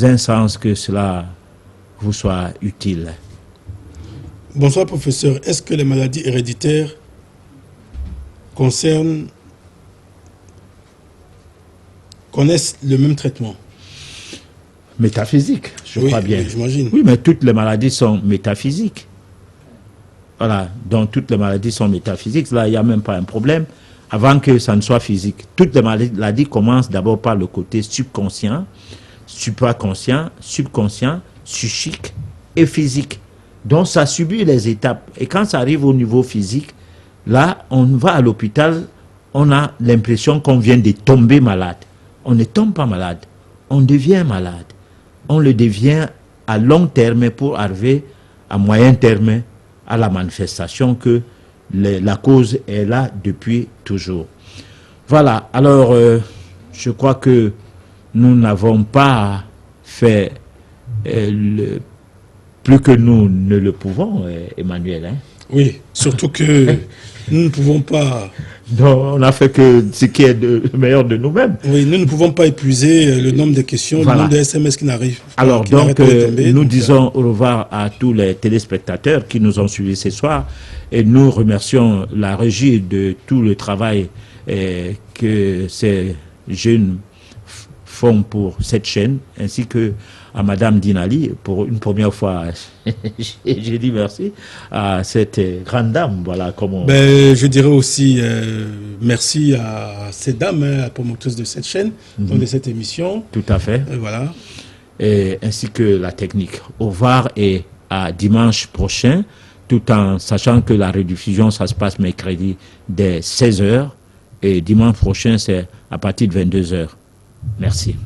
un sens que cela vous soit utile. Bonsoir, professeur. Est-ce que les maladies héréditaires connaissent le même traitement? Métaphysique, je crois bien. Oui, j'imagine. Oui, mais toutes les maladies sont métaphysiques. Voilà, donc toutes les maladies sont métaphysiques. Là, il n'y a même pas un problème avant que ça ne soit physique. Toutes les maladies commencent d'abord par le côté subconscient, supraconscient, subconscient, psychique et physique. Donc, ça subit les étapes. Et quand ça arrive au niveau physique, là, on va à l'hôpital, on a l'impression qu'on vient de tomber malade. On ne tombe pas malade, on devient malade. On le devient à long terme pour arriver à moyen terme à la manifestation que la cause est là depuis toujours. Voilà, alors je crois que nous n'avons pas fait plus que nous ne le pouvons, Emmanuel. Hein? Oui, surtout que nous ne pouvons pas... Non, on n'a fait que ce qui est le meilleur de nous-mêmes. Oui, nous ne pouvons pas épuiser le nombre de questions, Voilà. le nombre de SMS qui n'arrivent pas. Alors qui donc, n'arrêtent pas de tomber. nous disons au revoir à tous les téléspectateurs qui nous ont suivis ce soir et nous remercions la régie de tout le travail que ces jeunes font pour cette chaîne, ainsi que à Madame Dinali, pour une première fois, j'ai dit merci à cette grande dame, voilà comment. Je dirais aussi merci à ces dames, la promotrice de cette chaîne, donc de cette émission. Tout à fait. Voilà. Et ainsi que la technique. Au revoir et à dimanche prochain, tout en sachant que la rediffusion, ça se passe mercredi dès 16h Et dimanche prochain, c'est à partir de 22h. Merci.